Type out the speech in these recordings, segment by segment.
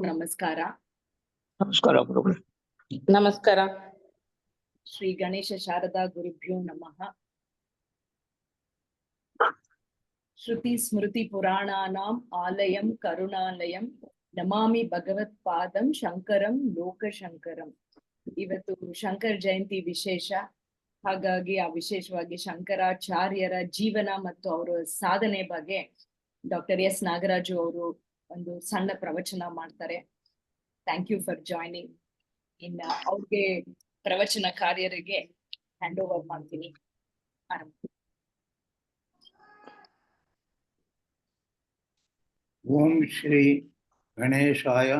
ನಮಸ್ಕಾರ. ನಮಸ್ಕಾರ ಗುರುಗಳೇ. ನಮಸ್ಕಾರ. ಶ್ರೀ ಗಣೇಶ ಶಾರದಾ ಗುರುಭ್ಯೋ ನಮಃ. ಶ್ರುತಿ ಸ್ಮೃತಿ ಪುರಾಣಾನಾಂ ಆಲಯಂ ಕರುಣಾಲಯಂ ನಮಾಮಿ ಭಗವತ್ಪಾದಂ ಶಂಕರಂ ಲೋಕಶಂಕರಂ. ಇವತ್ತು ಶಂಕರ ಜಯಂತಿ ವಿಶೇಷ, ಹಾಗಾಗಿ ಆ ವಿಶೇಷವಾಗಿ ಶಂಕರಾಚಾರ್ಯರ ಜೀವನ ಮತ್ತು ಅವರ ಸಾಧನೆ ಬಗ್ಗೆ ಡಾಕ್ಟರ್ ಎಸ್ ನಾಗರಾಜು ಅವರು ಒಂದು ಸಣ್ಣ ಪ್ರವಚನ ಮಾಡ್ತಾರೆ. Thank you for joining. ಇನ್ನ ಅವ್ರಿಗೆ ಪ್ರವಚನಕಾರ್ಯರಿಗೆ ಹ್ಯಾಂಡ್ ಓವರ್ ಮಾಡ್ತೀನಿ. ಆರಂಭ. ಓಂ ಶ್ರೀ ಗಣೇಶಾಯ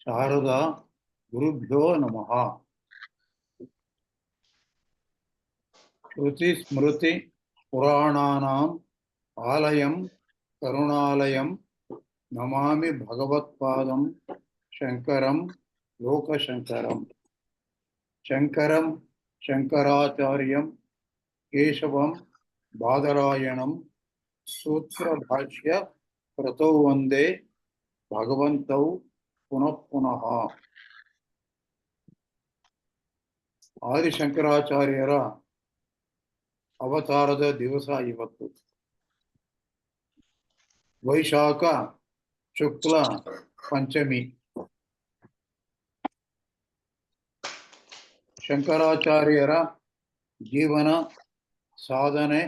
ಶಾರದಾ ಗುರುಭ್ಯೋ ನಮಃ. ಶ್ರುತಿ ಸ್ಮೃತಿ ಪುರಾಣಾನಾಂ ಆಲಯಂ ಕರುಣಾಲಯಂ ನಮಾಮಿ ಭಗವತ್ಪಾದಂ ಶಂಕರಂ ಲೋಕಶಂಕರಂ. ಶಂಕರಂ ಶಂಕರಾಚಾರ್ಯಂ ಕೇಶವಂ ಬಾದರಾಯಣಂ ಸೂತ್ರಭಾಷ್ಯ ಕೃತೌ ವಂದೇ ಭಗವಂತೌ ಪುನಃ ಪುನಃ. ಆದಿಶಂಕರಾಚಾರ್ಯರ ಅವತಾರದ ದಿವಸ ಇವತ್ತು. ವೈಶಾಖ ಶುಕ್ಲ ಪಂಚಮಿ. ಶಂಕರಾಚಾರ್ಯರ ಜೀವನ, ಸಾಧನೆ,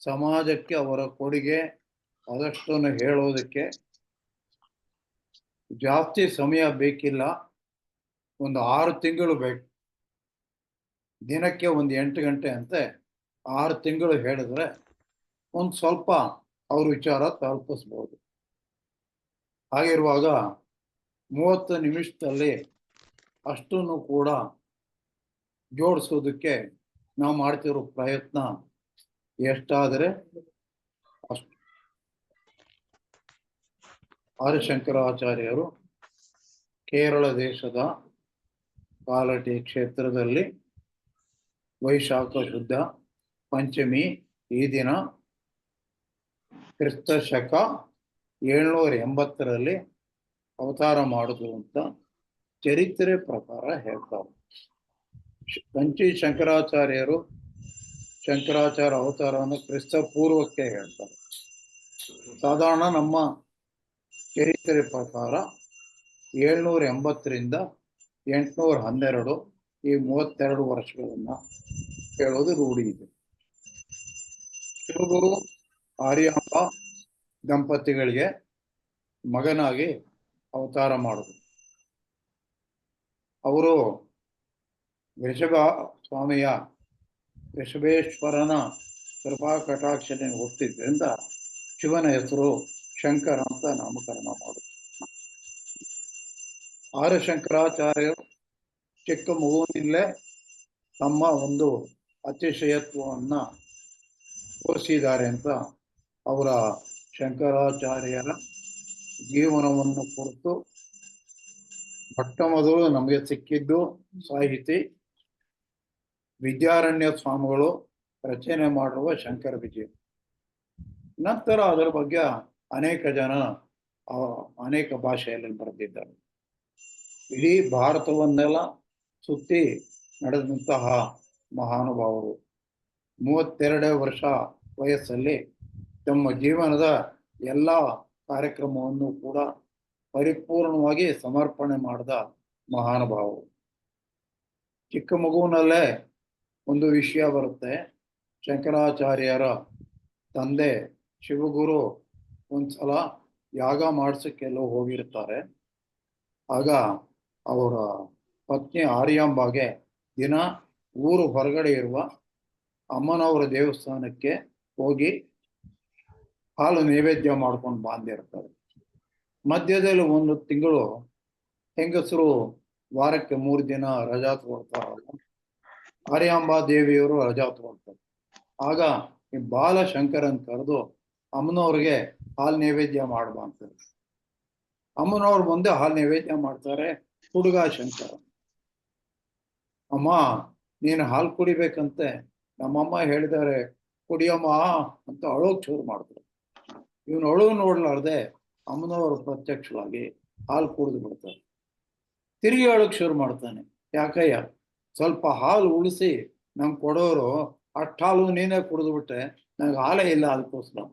ಸಮಾಜಕ್ಕೆ ಅವರ ಕೊಡುಗೆ ಅದಷ್ಟನ್ನು ಹೇಳೋದಕ್ಕೆ ಜಾಸ್ತಿ ಸಮಯ ಬೇಕಿಲ್ಲ. ಒಂದು 6 ತಿಂಗಳು ಬೇಕು. ದಿನಕ್ಕೆ ಒಂದು 8 ಗಂಟೆ ಅಂತೆ 6 ತಿಂಗಳು ಹೇಳಿದ್ರೆ ಒಂದು ಸ್ವಲ್ಪ ಅವ್ರ ವಿಚಾರ ತಲುಪಿಸ್ಬೋದು. ಹಾಗಿರುವಾಗ 30 ನಿಮಿಷದಲ್ಲಿ ಅಷ್ಟನ್ನು ಕೂಡ ಜೋಡಿಸೋದಕ್ಕೆ ನಾವು ಮಾಡ್ತಿರೋ ಪ್ರಯತ್ನ ಎಷ್ಟಾದರೆ ಅಷ್ಟು. ಆದಿಶಂಕರಾಚಾರ್ಯರು ಕೇರಳ ದೇಶದ ಕಾಲಟಿ ಕ್ಷೇತ್ರದಲ್ಲಿ ವೈಶಾಖ ಶುದ್ಧ ಪಂಚಮಿ ಈ ದಿನ ಕ್ರಿಸ್ತ ಶಕ 780ರಲ್ಲಿ ಅವತಾರ ಮಾಡುದು ಅಂತ ಚರಿತ್ರೆ ಪ್ರಕಾರ ಹೇಳ್ತಾರೆ. ಕಂಚಿ ಶಂಕರಾಚಾರ್ಯರು ಶಂಕರಾಚಾರ್ಯ ಅವತಾರವನ್ನು ಕ್ರಿಸ್ತ ಪೂರ್ವಕ್ಕೆ ಹೇಳ್ತಾರೆ. ಸಾಧಾರಣ ನಮ್ಮ ಚರಿತ್ರೆ ಪ್ರಕಾರ 780ರಿಂದ 812 ಈ 32 ವರ್ಷಗಳನ್ನ ಹೇಳೋದು ರೂಢಿ ಇದೆ. ಶಿವಗುರು ಆರ್ಯಾಂಬ ದಂಪತಿಗಳಿಗೆ ಮಗನಾಗಿ ಅವತಾರ ಮಾಡುದು. ಅವರು ವೃಷಭ ಸ್ವಾಮಿಯ ವೃಷಭೇಶ್ವರನ ಕೃಪಾ ಕಟಾಕ್ಷನ ಒಪ್ತಿದ್ರಿಂದ ಶಿವನ ಹೆಸರು ಶಂಕರ ಅಂತ ನಾಮಕರಣ ಮಾಡುದು. ಆದಿಶಂಕರಾಚಾರ್ಯರು ಚಿಕ್ಕ ಮಗುವಿನಲ್ಲೇ ತಮ್ಮ ಒಂದು ಅತಿಶಯತ್ವವನ್ನ ತೋರಿಸಿದ್ದಾರೆ ಅಂತ ಅವರ ಶಂಕರಾಚಾರ್ಯರ ಜೀವನವನ್ನು ಕುರಿತು ಮೊಟ್ಟ ಮೊದಲು ನಮಗೆ ಸಿಕ್ಕಿದ್ದು ಸಾಹಿತಿ ವಿದ್ಯಾರಣ್ಯ ಸ್ವಾಮಿಗಳು ರಚನೆ ಮಾಡುವ ಶಂಕರ ವಿಜಯ. ನಂತರ ಅದರ ಬಗ್ಗೆ ಅನೇಕ ಜನ ಅನೇಕ ಭಾಷೆಯಲ್ಲಿ ಬರೆದಿದ್ದಾರೆ. ಇಡೀ ಭಾರತವನ್ನೆಲ್ಲ ಸುತ್ತಿ ನಡೆದಂತಹ ಮಹಾನುಭಾವರು 32 ವರ್ಷ ವಯಸ್ಸಲ್ಲಿ ತಮ್ಮ ಜೀವನದ ಎಲ್ಲ ಕಾರ್ಯಕ್ರಮವನ್ನು ಕೂಡ ಪರಿಪೂರ್ಣವಾಗಿ ಸಮರ್ಪಣೆ ಮಾಡಿದ ಮಹಾನುಭಾವರು. ಚಿಕ್ಕ ಮಗುವಿನಲ್ಲೇ ಒಂದು ವಿಷಯ ಬರುತ್ತೆ. ಶಂಕರಾಚಾರ್ಯರ ತಂದೆ ಶಿವಗುರು ಒಂದ್ಸಲ ಯಾಗ ಮಾಡಿಸಕ್ಕೆಲ್ಲೋ ಹೋಗಿರ್ತಾರೆ. ಆಗ ಅವರ ಪತ್ನಿ ಆರ್ಯಾಂಬಾಗೆ ದಿನ ಊರು ಹೊರಗಡೆ ಇರುವ ಅಮ್ಮನವರ ದೇವಸ್ಥಾನಕ್ಕೆ ಹೋಗಿ ಹಾಲು ನೈವೇದ್ಯ ಮಾಡ್ಕೊಂಡು ಬಂದಿರ್ತಾರೆ. ಮಧ್ಯದಲ್ಲಿ 1 ತಿಂಗಳು ಹೆಂಗಸರು ವಾರಕ್ಕೆ 3 ದಿನ ರಜಾ ತಗೊಳ್ತಾರಲ್ಲ, ಆರ್ಯಾಂಬಾ ದೇವಿಯವರು ರಜಾ ತಗೊಳ್ತಾರೆ. ಆಗ ಈ ಬಾಲಶಂಕರನ್ ಕರೆದು ಅಮ್ಮನವ್ರಿಗೆ ಹಾಲು ನೈವೇದ್ಯ ಮಾಡುವ ಅಂತಾರೆ. ಅಮ್ಮನವ್ರ ಮುಂದೆ ಹಾಲು ನೈವೇದ್ಯ ಮಾಡ್ತಾರೆ ಹುಡುಗ ಶಂಕರ. ಅಮ್ಮ ನೀನು ಹಾಲು ಕುಡಿಬೇಕಂತೆ ನಮ್ಮಮ್ಮ ಹೇಳಿದ್ದಾರೆ ಕುಡಿಯಮ್ಮ ಅಂತ ಅಳೋಕ್ ಶುರು ಮಾಡಿದ್ರು. ಇವನು ಅಳು ನೋಡ್ಲಾರ್ದೆ ಅಮ್ಮನವರು ಪ್ರತ್ಯಕ್ಷವಾಗಿ ಹಾಲು ಕುಡಿದು ಬಿಡ್ತಾರೆ. ತಿರುಗಿ ಹೇಳಕ್ ಶುರು ಮಾಡ್ತಾನೆ, ಯಾಕಯ್ಯ ಸ್ವಲ್ಪ ಹಾಲು ಉಳಿಸಿ ನಂಗೆ ಕೊಡೋರು ಅಷ್ಟು ಹಾಲು ನೀನೇ ಕುಡಿದು ಬಿಟ್ಟೆ, ನಂಗೆ ಹಾಲೇ ಇಲ್ಲ ಅದಕ್ಕೋಸ್ಕರ.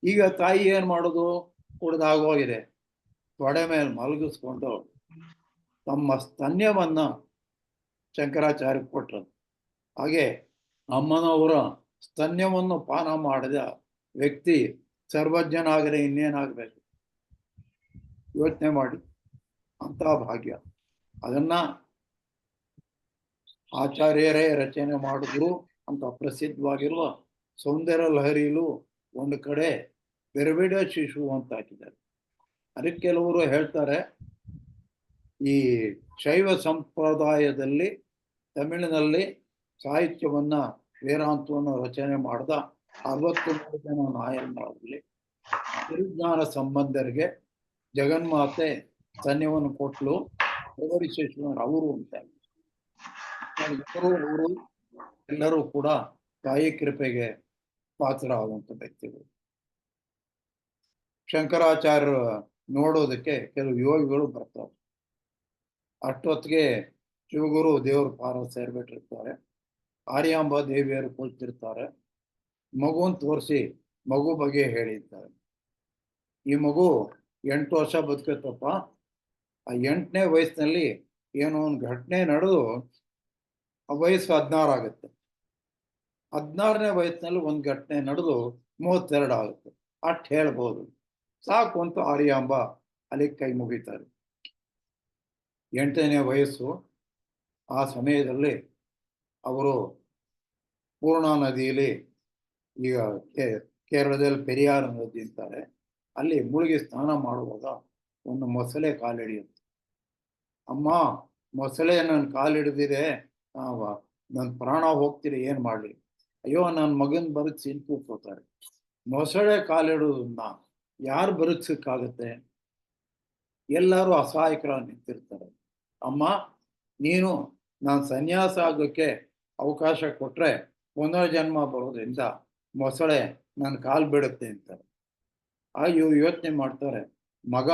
ಈಗ ತಾಯಿ ಏನ್ ಮಾಡೋದು, ಕುಡ್ದಾಗೋಗಿದೆ, ತೊಡೆ ಮೇಲೆ ಮಲಗಿಸ್ಕೊಂಡು ತಮ್ಮ ಸ್ತನ್ಯವನ್ನ ಶಂಕರಾಚಾರ್ಯ ಕೊಟ್ರು. ಹಾಗೆ ಅಮ್ಮನವರ ಸ್ತನ್ಯವನ್ನು ಪಾನ ಮಾಡಿದ ವ್ಯಕ್ತಿ ಸರ್ವಜ್ಞನಾಗದೆ ಇನ್ನೇನಾಗಬೇಕು, ಯೋಚನೆ ಮಾಡಿ, ಅಂತ ಭಾಗ್ಯ. ಅದನ್ನ ಆಚಾರ್ಯರೇ ರಚನೆ ಮಾಡಿದ್ರು ಅಂತ ಪ್ರಸಿದ್ಧವಾಗಿರುವ ಸೌಂದರ್ಯ ಲಹರಿಯಲ್ಲೂ ಒಂದು ಕಡೆ ಬೆರಬಿಡ ಶಿಶು ಅಂತ ಹಾಕಿದ್ದಾರೆ. ಅದಕ್ಕೆ ಕೆಲವರು ಹೇಳ್ತಾರೆ, ಈ ಶೈವ ಸಂಪ್ರದಾಯದಲ್ಲಿ ತಮಿಳಿನಲ್ಲಿ ಸಾಹಿತ್ಯವನ್ನ ವೇದಾಂತವನ್ನು ರಚನೆ ಮಾಡಿದ 63 ಜನ ನಾಯಕರಲ್ಲಿ ಗುರುಜ್ಞಾನ ಸಂಬಂಧರಿಗೆ ಜಗನ್ಮಾತೆ ಸ್ತನ್ಯವನ್ನು ಕೊಟ್ಲು, ಅವರು ಅಂತ. ಅವರು ಎಲ್ಲರೂ ಕೂಡ ತಾಯಿ ಕೃಪೆಗೆ ಪಾತ್ರರಾಗುವಂತ ವ್ಯಕ್ತಿಗಳು. ಶಂಕರಾಚಾರ್ಯರು ನೋಡೋದಕ್ಕೆ ಕೆಲವು ಯೋಗಿಗಳು ಬರ್ತಾರೆ. ಅಷ್ಟೊತ್ತಿಗೆ ಶಿವಗುರು ದೇವರು ಪಾರ ಸೇರ್ಬಿಟ್ಟಿರ್ತಾರೆ. ಆರ್ಯಾಂಬ ದೇವಿಯರು ಕುಳಿತಿರ್ತಾರೆ. ಮಗುವನ್ನು ತೋರಿಸಿ ಮಗು ಬಗ್ಗೆ ಹೇಳಿದ್ದಾರೆ. ಈ ಮಗು 8 ವರ್ಷ ಬದುಕತ್ತಪ್ಪ. ಆ 8ನೇ ವಯಸ್ಸಿನಲ್ಲಿ ಏನೋ ಒಂದು ಘಟನೆ ನಡೆದು ಆ ವಯಸ್ಸು 16 ಆಗುತ್ತೆ. 16ನೇ ವಯಸ್ಸಿನಲ್ಲಿ ಒಂದು ಘಟನೆ ನಡೆದು 32 ಆಗುತ್ತೆ. ಅಷ್ಟು ಹೇಳ್ಬೋದು, ಸಾಕು ಅಂತ ಆರ್ಯಾಂಬ ಅಲ್ಲಿ ಕೈ ಮುಗಿತಾರೆ. 8ನೇ ವಯಸ್ಸು. ಆ ಸಮಯದಲ್ಲಿ ಅವರು ಪೂರ್ಣಾ ನದಿಯಲ್ಲಿ, ಈಗ ಕೇರಳದಲ್ಲಿ ಪೆರಿಯಾರ್ ನದಿ ಅಂತಾರೆ, ಅಲ್ಲಿ ಮುಳುಗಿ ಸ್ನಾನ ಮಾಡುವಾಗ ಒಂದು ಮೊಸಳೆ ಕಾಲಿಡಿಯುತ್ತೆ. ಅಮ್ಮ, ಮೊಸಳೆ ನನ್ನ ಕಾಲಿಡಿದಿದೆ, ನನ್ನ ಪ್ರಾಣ ಹೋಗ್ತೀರಿ, ಏನ್ ಮಾಡ್ಲಿ? ಅಯ್ಯೋ, ನನ್ನ ಮಗನ್ ಬದುಕಿಸಿ ಅಂತ ಕೂತ್ಕೋತಾರೆ. ಮೊಸಳೆ ಕಾಲಿಡೋದನ್ನ ಯಾರು ಬದುಕ್ಸಕ್ಕಾಗತ್ತೆ? ಎಲ್ಲರೂ ಅಸಹಾಯಕರಾಗಿ ನಿಂತಿರ್ತಾರೆ. ಅಮ್ಮ, ನೀನು ನಾನು ಸನ್ಯಾಸ ಆಗೋಕ್ಕೆ ಅವಕಾಶ ಕೊಟ್ರೆ ಪುನರ್ಜನ್ಮ ಬರೋದ್ರಿಂದ ಮೊಸಳೆ ನನ್ನ ಕಾಲು ಬಿಡುತ್ತೆ ಅಂತಾರೆ. ಇವ್ರು ಯೋಚನೆ ಮಾಡ್ತಾರೆ, ಮಗ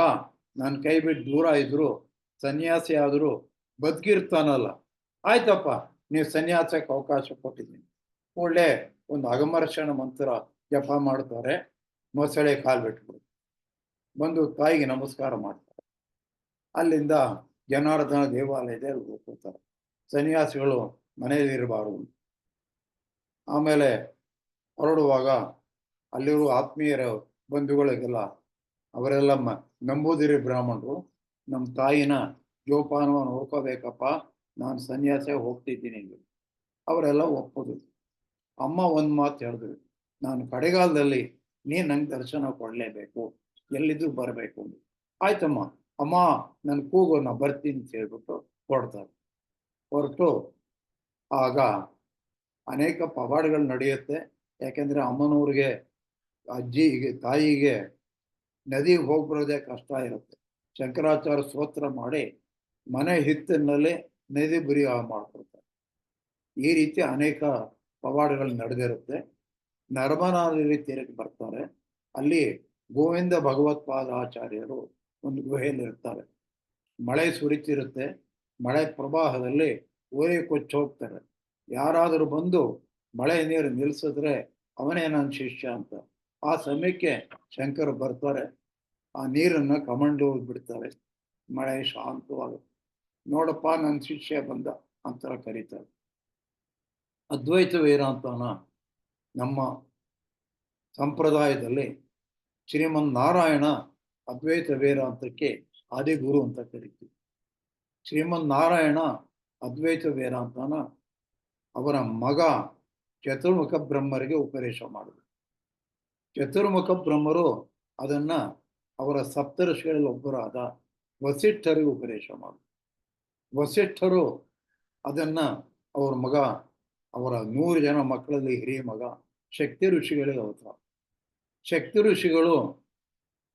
ನನ್ನ ಕೈ ಬಿಟ್ಟು ದೂರ ಇದ್ರು, ಸನ್ಯಾಸಿ ಆದರೂ ಬದುಕಿರ್ತಾನಲ್ಲ, ಆಯ್ತಪ್ಪ ನೀವು ಸನ್ಯಾಸಕ್ಕೆ ಅವಕಾಶ ಕೊಟ್ಟಿದ್ದೀನಿ. ಒಳ್ಳೆ ಒಂದು ಅಗಮರ್ಷಣ ಮಂತ್ರ ಜಪ ಮಾಡ್ತಾರೆ. ಮೊಸಳೆ ಕಾಲು ಬಿಟ್ಬಿಡು ಬಂದು ತಾಯಿಗೆ ನಮಸ್ಕಾರ ಮಾಡ್ತಾರೆ. ಅಲ್ಲಿಂದ ಜನಾರ್ದನ ದೇವಾಲಯದಲ್ಲಿ ಹೋಗ್ತಾರೆ. ಸನ್ಯಾಸಿಗಳು ಮನೆಯಲ್ಲಿರಬಾರದು. ಆಮೇಲೆ ಹೊರಡುವಾಗ ಅಲ್ಲಿರುವ ಆತ್ಮೀಯರ ಬಂಧುಗಳಿಗೆಲ್ಲ, ಅವರೆಲ್ಲ ನಂಬೂದಿರಿ ಬ್ರಾಹ್ಮಣರು, ನಮ್ಮ ತಾಯಿನ ಜೋಪಾನವನ್ನು ನೋಡ್ಕೋಬೇಕಪ್ಪ, ನಾನು ಸನ್ಯಾಸ ಹೋಗ್ತಿದ್ದೀನಿ. ಅವರೆಲ್ಲ ಒಪ್ಪೋದು. ಅಮ್ಮ ಒಂದು ಮಾತು ಹೇಳಿದ್ರು, ನಾನು ಕಡೆಗಾಲದಲ್ಲಿ ನೀನು ನಂಗೆ ದರ್ಶನ ಕೊಡಲೇಬೇಕು, ಎಲ್ಲಿದ್ರು ಬರಬೇಕು. ಆಯ್ತಮ್ಮ, ಅಮ್ಮ ನನ್ನ ಕೂಗು, ನಾ ಬರ್ತೀನಿ ಅಂತ ಹೇಳ್ಬಿಟ್ಟು ಹೊರಡ್ತಾರೆ. ಹೊರಟು ಆಗ ಅನೇಕ ಪವಾಡಗಳು ನಡೆಯುತ್ತೆ. ಯಾಕೆಂದ್ರೆ ಅಮ್ಮನವ್ರಿಗೆ, ಅಜ್ಜಿಗೆ, ತಾಯಿಗೆ ನದಿಗೆ ಹೋಗ್ಬರೋದೇ ಕಷ್ಟ ಇರುತ್ತೆ. ಶಂಕರಾಚಾರ್ಯ ಸ್ತೋತ್ರ ಮಾಡಿ ಮನೆ ಹಿತ್ತಿನಲ್ಲಿ ನದಿ ಬುರಿ ಮಾಡ್ಕೊಡ್ತಾರೆ. ಈ ರೀತಿ ಅನೇಕ ಪವಾಡಗಳು ನಡೆದಿರುತ್ತೆ. ನರ್ಮದಾ ನದಿ ತೀರಕ್ಕೆ ಬರ್ತಾರೆ. ಅಲ್ಲಿ ಗೋವಿಂದ ಭಗವತ್ಪಾದಾಚಾರ್ಯರು ಒಂದು ಗುಹೆಯಲ್ಲಿ ಇರ್ತಾರೆ. ಮಳೆ ಸುರಿತಿರುತ್ತೆ. ಮಳೆ ಪ್ರವಾಹದಲ್ಲಿ ಊರೇ ಕೊಚ್ಚಿ ಹೋಗ್ತಾರೆ. ಯಾರಾದರೂ ಬಂದು ಮಳೆ ನೀರು ನಿಲ್ಲಿಸಿದ್ರೆ ಅವನೇ ನನ್ನ ಶಿಷ್ಯ ಅಂತ. ಆ ಸಮಯಕ್ಕೆ ಶಂಕರ್ ಬರ್ತಾರೆ. ಆ ನೀರನ್ನ ಕಮಂಡು ಬಿಡ್ತಾರೆ. ಮಳೆ ಶಾಂತವಾಗುತ್ತೆ. ನೋಡಪ್ಪ, ನನ್ನ ಶಿಷ್ಯ ಬಂದ ಅಂತ ಕರೀತಾರೆ. ಅದ್ವೈತ ವೇದಾಂತನ ನಮ್ಮ ಸಂಪ್ರದಾಯದಲ್ಲಿ ಶ್ರೀಮನ್ನಾರಾಯಣ ಅದ್ವೈತ ವೇದಾಂತಕ್ಕೆ ಆದಿಗುರು ಅಂತ ಕರಿತೀವಿ. ಶ್ರೀಮನ್ನಾರಾಯಣ ಅದ್ವೈತ ವೇದಾಂತನ ಅವರ ಮಗ ಚತುರ್ಮುಖ ಬ್ರಹ್ಮರಿಗೆ ಉಪದೇಶ ಮಾಡಿದ್ರು. ಚತುರ್ಮುಖ ಬ್ರಹ್ಮರು ಅದನ್ನ ಅವರ ಸಪ್ತರ್ಷಿಗಳಲ್ಲಿ ಒಬ್ಬರಾದ ವಸಿಷ್ಠರಿಗೆ ಉಪದೇಶ ಮಾಡಿದ್ರು. ವಸಿಷ್ಠರು ಅದನ್ನ ಅವ್ರ ಮಗ, ಅವರ 100 ಜನ ಮಕ್ಕಳಲ್ಲಿ ಹಿರಿಯ ಮಗ ಶಕ್ತಿ ಋಷಿಗಳಿಗೆ ಅವತಾರ. ಶಕ್ತಿ ಋಷಿಗಳು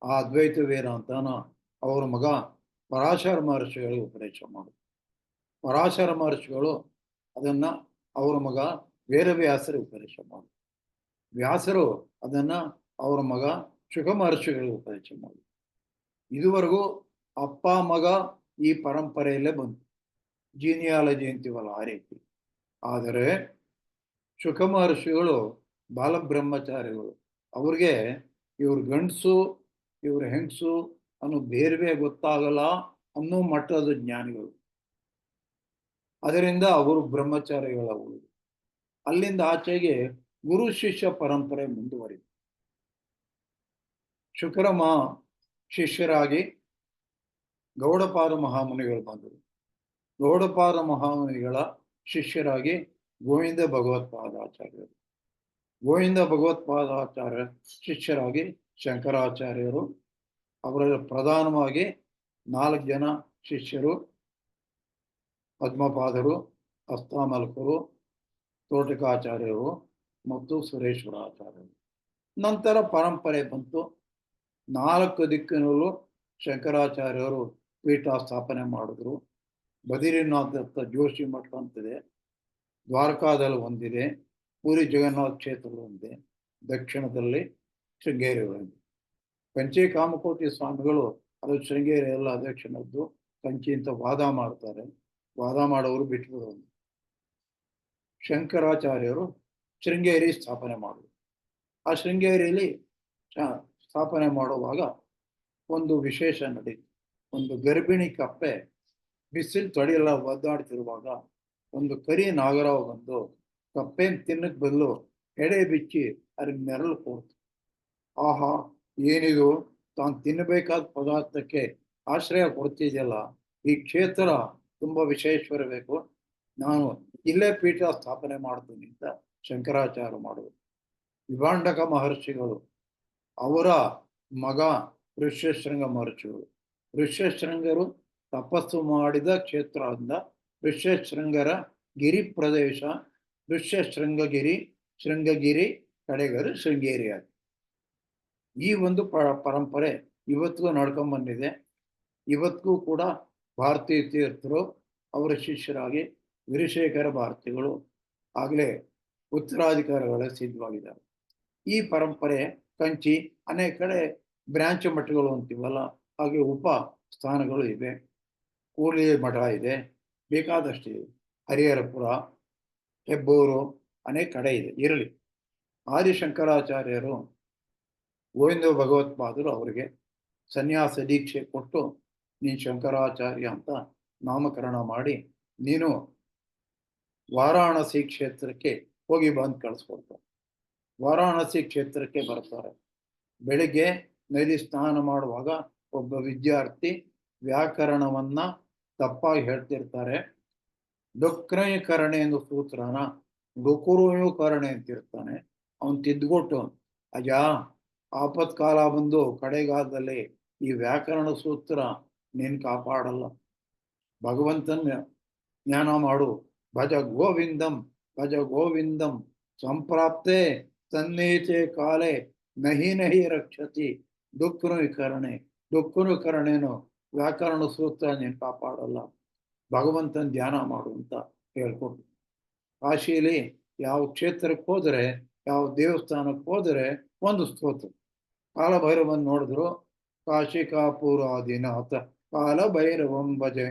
ಆ ಅದ್ವೈತ ವೇದಾಂತನ ಅವರ ಮಗ ಪರಾಶರ ಮಹರ್ಷಿಗಳಿಗೆ ಉಪದೇಶ ಮಾಡಿದ್ರು. ಪರಾಶರ ಮಹರ್ಷಿಗಳು ಅದನ್ನ ಅವರ ಮಗ ವೇದವ್ಯಾಸರಿಗೆ ಉಪದೇಶ ಮಾಡಿದ್ರು. ವ್ಯಾಸರು ಅದನ್ನ ಅವರ ಮಗ ಶುಕ ಮಹರ್ಷಿಗಳಿಗೆ ಉಪದೇಶ ಮಾಡಿದ್ರು. ಇದುವರೆಗೂ ಅಪ್ಪ ಮಗ ಈ ಪರಂಪರೆಯಲ್ಲೇ ಬಂತು, ಜೀನಿಯಾಲಜಿ ಅಂತೀವಲ್ಲ ಆ ರೀತಿ. ಆದರೆ ಶುಕ ಮಹರ್ಷಿಗಳು ಬಾಲಬ್ರಹ್ಮಚಾರಿಗಳು, ಅವ್ರಿಗೆ ಇವ್ರ ಗಂಡಸು ಇವ್ರ ಹೆಂಗಸು ಅನ್ನೋ ಬೇರೆ ಗೊತ್ತಾಗಲ್ಲ ಅನ್ನೋ ಮಟ್ಟದ ಜ್ಞಾನಿಗಳು. ಅದರಿಂದ ಅವರು ಬ್ರಹ್ಮಚಾರಿಗಳ ಉಳಿದು ಅಲ್ಲಿಂದ ಆಚೆಗೆ ಗುರು ಶಿಷ್ಯ ಪರಂಪರೆ ಮುಂದುವರಿತು. ಶುಕ್ರಮ ಶಿಷ್ಯರಾಗಿ ಗೌಡಪಾದ ಮಹಾಮುನಿಗಳು ಬಂದರು. ಗೌಡಪಾದ ಮಹಾಮುನಿಗಳ ಶಿಷ್ಯರಾಗಿ ಗೋವಿಂದ ಭಗವತ್ಪಾದಾಚಾರ್ಯರು, ಗೋವಿಂದ ಭಗವತ್ಪಾದಾಚಾರ್ಯ ಶಿಷ್ಯರಾಗಿ ಶಂಕರಾಚಾರ್ಯರು. ಅವರಲ್ಲಿ ಪ್ರಧಾನವಾಗಿ 4 ಜನ ಶಿಷ್ಯರು: ಪದ್ಮಪಾದರು, ಹಸ್ತಾಮಲಕರು, ತೋಟಕಾಚಾರ್ಯರು ಮತ್ತು ಸುರೇಶ್ವರಾಚಾರ್ಯರು. ನಂತರ ಪರಂಪರೆ ಬಂತು. 4 ದಿಕ್ಕಿನಲ್ಲೂ ಶಂಕರಾಚಾರ್ಯರು ಪೀಠ ಸ್ಥಾಪನೆ ಮಾಡಿದ್ರು. ಬದಿರಿನಾಥ ಜೋಶಿ ಮಠ ಅಂತಿದೆ, ದ್ವಾರಕಾದಲ್ಲಿ ಒಂದಿದೆ, ಪೂರಿ ಜಗನ್ನಾಥ ಕ್ಷೇತ್ರದಲ್ಲಿ ಒಂದಿದೆ, ದಕ್ಷಿಣದಲ್ಲಿ ಶೃಂಗೇರಿ ಒಂದಿದೆ. ಕಂಚಿ ಕಾಮಕೋಟಿ ಸ್ವಾಮಿಗಳು ಅದು ಶೃಂಗೇರಿ ಎಲ್ಲ ದಕ್ಷಿಣದ್ದು, ಕಂಚಿ ಅಂತ ವಾದ ಮಾಡ್ತಾರೆ. ವಾದ ಮಾಡೋರು ಬಿಟ್ಬಿಡೋದು. ಶಂಕರಾಚಾರ್ಯರು ಶೃಂಗೇರಿ ಸ್ಥಾಪನೆ ಮಾಡಿದ್ರು. ಆ ಶೃಂಗೇರಿಯಲ್ಲಿ ಸ್ಥಾಪನೆ ಮಾಡುವಾಗ ಒಂದು ವಿಶೇಷ ನಡೀತು. ಒಂದು ಗರ್ಭಿಣಿ ಕಪ್ಪೆ ಬಿಸಿಲು ತಡೆಯಲ್ಲ ಒದ್ದಾಡ್ತಿರುವಾಗ ಒಂದು ಕರಿ ನಾಗರಾವ್ ಬಂದು ಕಪ್ಪೆನ ತಿನ್ನಕ್ ಬದಲು ಎಡೆ ಬಿಚ್ಚಿ ಅದಕ್ಕೆ ನೆರಳು ಕೊಡ್ತು. ಆಹಾ, ಏನಿದು, ತಾನು ತಿನ್ನಬೇಕಾದ ಪದಾರ್ಥಕ್ಕೆ ಆಶ್ರಯ ಕೊಡ್ತಿದೆಯಲ್ಲ, ಈ ಕ್ಷೇತ್ರ ತುಂಬಾ ವಿಶೇಷವಿರಬೇಕು, ನಾನು ಇಲ್ಲೇ ಪೀಠ ಸ್ಥಾಪನೆ ಮಾಡ್ತೀನಿ ಅಂತ ಶಂಕರಾಚಾರ್ಯ ಮಾಡಿದ್ರು. ವಿಭಾಂಡಕ ಮಹರ್ಷಿಗಳು ಅವರ ಮಗ ಋಷ್ಯಶೃಂಗ ಮಹರ್ಷಿಗಳು. ಋಷ್ಯಶೃಂಗರು ತಪಸ್ಸು ಮಾಡಿದ ಕ್ಷೇತ್ರ ಅಂದ ಋಷ್ಯಶೃಂಗರ ಗಿರಿ ಪ್ರದೇಶ, ಋಷ್ಯಶೃಂಗಗಿರಿ, ಶೃಂಗಗಿರಿ ಕಡೆಗರು ಶೃಂಗೇರಿ ಆಗಿದೆ. ಈ ಒಂದು ಪರಂಪರೆ ಇವತ್ತಿಗೂ ನಡ್ಕೊಂಡ್ಬಂದಿದೆ. ಇವತ್ತಿಗೂ ಕೂಡ ಭಾರತೀಯ ತೀರ್ಥರು ಅವರ ಶಿಷ್ಯರಾಗಿ ವೀರಶೇಖರ ಭಾರತಿಗಳು ಆಗಲೇ ಉತ್ತರಾಧಿಕಾರಿಗಳ ಸಿದ್ಧವಾಗಿದ್ದಾರೆ. ಈ ಪರಂಪರೆ ಕಂಚಿ ಅನೇಕ ಕಡೆ ಬ್ರಾಂಚ್ ಮಠಗಳು ಅಂತೀವಲ್ಲ, ಹಾಗೆ ಉಪ ಸ್ಥಾನಗಳು ಇವೆ. ಕೂಡ್ಲಿ ಮಠ ಇದೆ, ಬೇಕಾದಷ್ಟಿದೆ. ಹರಿಹರಪುರ, ಹೆಬ್ಬೂರು ಅನೇಕ ಕಡೆ ಇದೆ. ಇರಲಿ, ಆದಿಶಂಕರಾಚಾರ್ಯರು ಗೋವಿಂದ ಭಗವತ್ಪಾದರು ಅವರಿಗೆ ಸನ್ಯಾಸ ದೀಕ್ಷೆ ಕೊಟ್ಟು ನೀನು ಶಂಕರಾಚಾರ್ಯ ಅಂತ ನಾಮಕರಣ ಮಾಡಿ ನೀನು ವಾರಾಣಸಿ ಕ್ಷೇತ್ರಕ್ಕೆ ಹೋಗಿ ಬಂದು ಕಳಿಸ್ಕೊಡ್ತಾರೆ. ವಾರಾಣಸಿ ಕ್ಷೇತ್ರಕ್ಕೆ ಬರ್ತಾರೆ. ಬೆಳಿಗ್ಗೆ ನದಿ ಸ್ನಾನ ಮಾಡುವಾಗ ಒಬ್ಬ ವಿದ್ಯಾರ್ಥಿ ವ್ಯಾಕರಣವನ್ನ ತಪ್ಪಾಗಿ ಹೇಳ್ತಿರ್ತಾರೆ. ಡೊಕ್ರಯಕರಣೆ ಎಂದು ಸೂತ್ರನ ಡೊಕುರುಕರಣೆ ಅಂತಿರ್ತಾನೆ. ಅವನು ತಿದ್ದುಕೊಟ್ಟು, ಅಜ ಆಪತ್ಕಾಲ ಬಂದು ಕಡೆಗಾಲದಲ್ಲಿ ಈ ವ್ಯಾಕರಣ ಸೂತ್ರ ನೀನು ಕಾಪಾಡಲ್ಲ, ಭಗವಂತನ ಜ್ಞಾನ ಮಾಡು, ಭಜ ಗೋವಿಂದಂ ಭಜ ಗೋವಿಂದಂ ಸಂಪ್ರಾಪ್ತೆ ಸನ್ನಿಹಿತೆ ಕಾಲೇ ನಹಿ ನಹಿ ರಕ್ಷತಿ ದುಃಖನುಕರಣೆ. ದುಃಖನುಕರಣೆನು ವ್ಯಾಕರಣ ಸೂತ್ರ ನೀನು ಕಾಪಾಡಲ್ಲ, ಭಗವಂತನ ಧ್ಯಾನ ಮಾಡು ಅಂತ ಹೇಳ್ಕೊಟ್ಟು. ಕಾಶಿಯಲ್ಲಿ ಯಾವ ಕ್ಷೇತ್ರಕ್ಕೆ ಹೋದರೆ, ಯಾವ ದೇವಸ್ಥಾನಕ್ಕೆ ಹೋದರೆ ಒಂದು ಸ್ತೋತ್ರ. ಕಾಲಭೈರವನ್ ನೋಡಿದ್ರು, ಕಾಶಿಕಾಪುರಾದಿನಾಥ ಕಾಲಭೈರವಂ ಭಜೆ.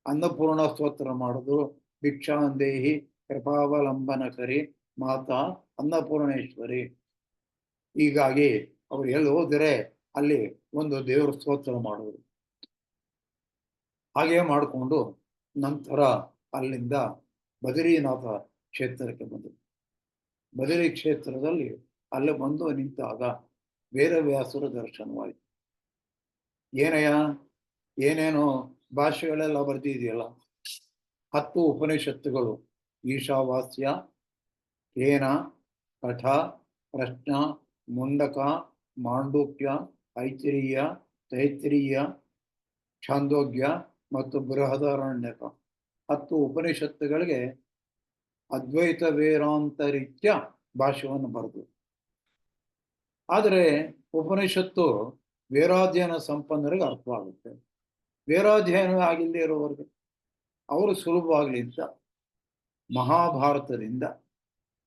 ಅನ್ನಪೂರ್ಣ ಸ್ತೋತ್ರ ಮಾಡಿದ್ರು, ಭಿಕ್ಷಾಂದೇಹಿ ಕೃಪಾವಲಂಬನ ಕರಿ ಮಾತಾ ಅನ್ನಪೂರ್ಣೇಶ್ವರಿ. ಹೀಗಾಗಿ ಅವ್ರು ಎಲ್ಲಿ ಹೋದರೆ ಅಲ್ಲಿ ಒಂದು ದೇವರ ಸ್ತೋತ್ರ ಮಾಡೋರು. ಹಾಗೆ ಮಾಡಿಕೊಂಡು ನಂತರ ಅಲ್ಲಿಂದ ಬದರಿನಾಥ ಕ್ಷೇತ್ರಕ್ಕೆ ಬಂದರು. ಬದರಿ ಕ್ಷೇತ್ರದಲ್ಲಿ ಅಲ್ಲಿ ಬಂದು ನಿಂತಾಗ ವೇದವ್ಯಾಸರ ದರ್ಶನವಾಯಿತು. ಏನಯ್ಯ, ಏನೇನೋ ಭಾಷೆಗಳೆಲ್ಲ ಬರ್ದಿದೆಯಲ್ಲ, 10 ಉಪನಿಷತ್ತುಗಳು, ಈಶಾವಾಸ್ಯ, ಕೇನ, ಕಠ, ಪ್ರಶ್ನ, ಮುಂಡಕ, ಮಾಂಡೂಕ್ಯ, ಐತಿರೀಯ, ತೈತ್ರಿಯ, ಛಾಂದೋಗ್ಯ ಮತ್ತು ಬೃಹದಾರಣ್ಯಕ 10 ಉಪನಿಷತ್ತುಗಳಿಗೆ ಅದ್ವೈತ ವೇದಾಂತರಿತ್ಯ ಭಾಷ್ಯವನ್ನು ಬರೆದು. ಆದರೆ ಉಪನಿಷತ್ತು ವೇದಾಧ್ಯಯನ ಸಂಪನ್ನರಿಗೆ ಅರ್ಥವಾಗುತ್ತೆ. ವೇದಾಧ್ಯಯನ ಆಗಿಲ್ಲದೆ ಇರೋವರೆಗೆ ಅವರು ಸುಲಭವಾಗಲಿ ಅಂತ ಮಹಾಭಾರತದಿಂದ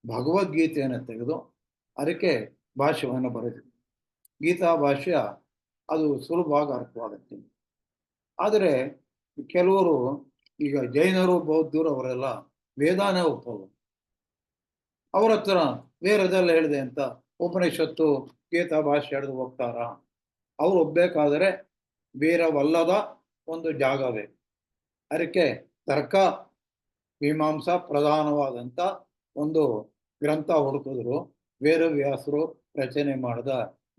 ಭಗವದ್ಗೀತೆಯನ್ನು ತೆಗೆದು ಅದಕ್ಕೆ ಭಾಷ್ಯವನ್ನು ಬರೆದರು. ಗೀತಾ ಭಾಷ್ಯ ಅದು ಸುಲಭವಾಗಿ ಅರ್ಥವಾಗುತ್ತೆ. ಆದರೆ ಕೆಲವರು ಈಗ ಜೈನರು ಬೌದ್ಧರು ಅವರೆಲ್ಲ ವೇದಾನೇ ಒಪ್ಪೋದು. ಅವ್ರ ಹತ್ರ ವೇದದಲ್ಲ ಹೇಳಿದೆ ಅಂತ ಉಪನಿಷತ್ತು ಗೀತಾ ಭಾಷೆ ಹಿಡಿದು ಹೋಗ್ತಾರ? ಅವ್ರು ಒಪ್ಬೇಕಾದರೆ ವೇರವಲ್ಲದ ಒಂದು ಜಾಗವೇ. ಅದಕ್ಕೆ ತರ್ಕ ಮೀಮಾಂಸಾ ಪ್ರಧಾನವಾದಂಥ ಒಂದು ಗ್ರಂಥ ಹುಡುಕಿದ್ರು ವೇದವ್ಯಾಸರು ರಚನೆ ಮಾಡಿದ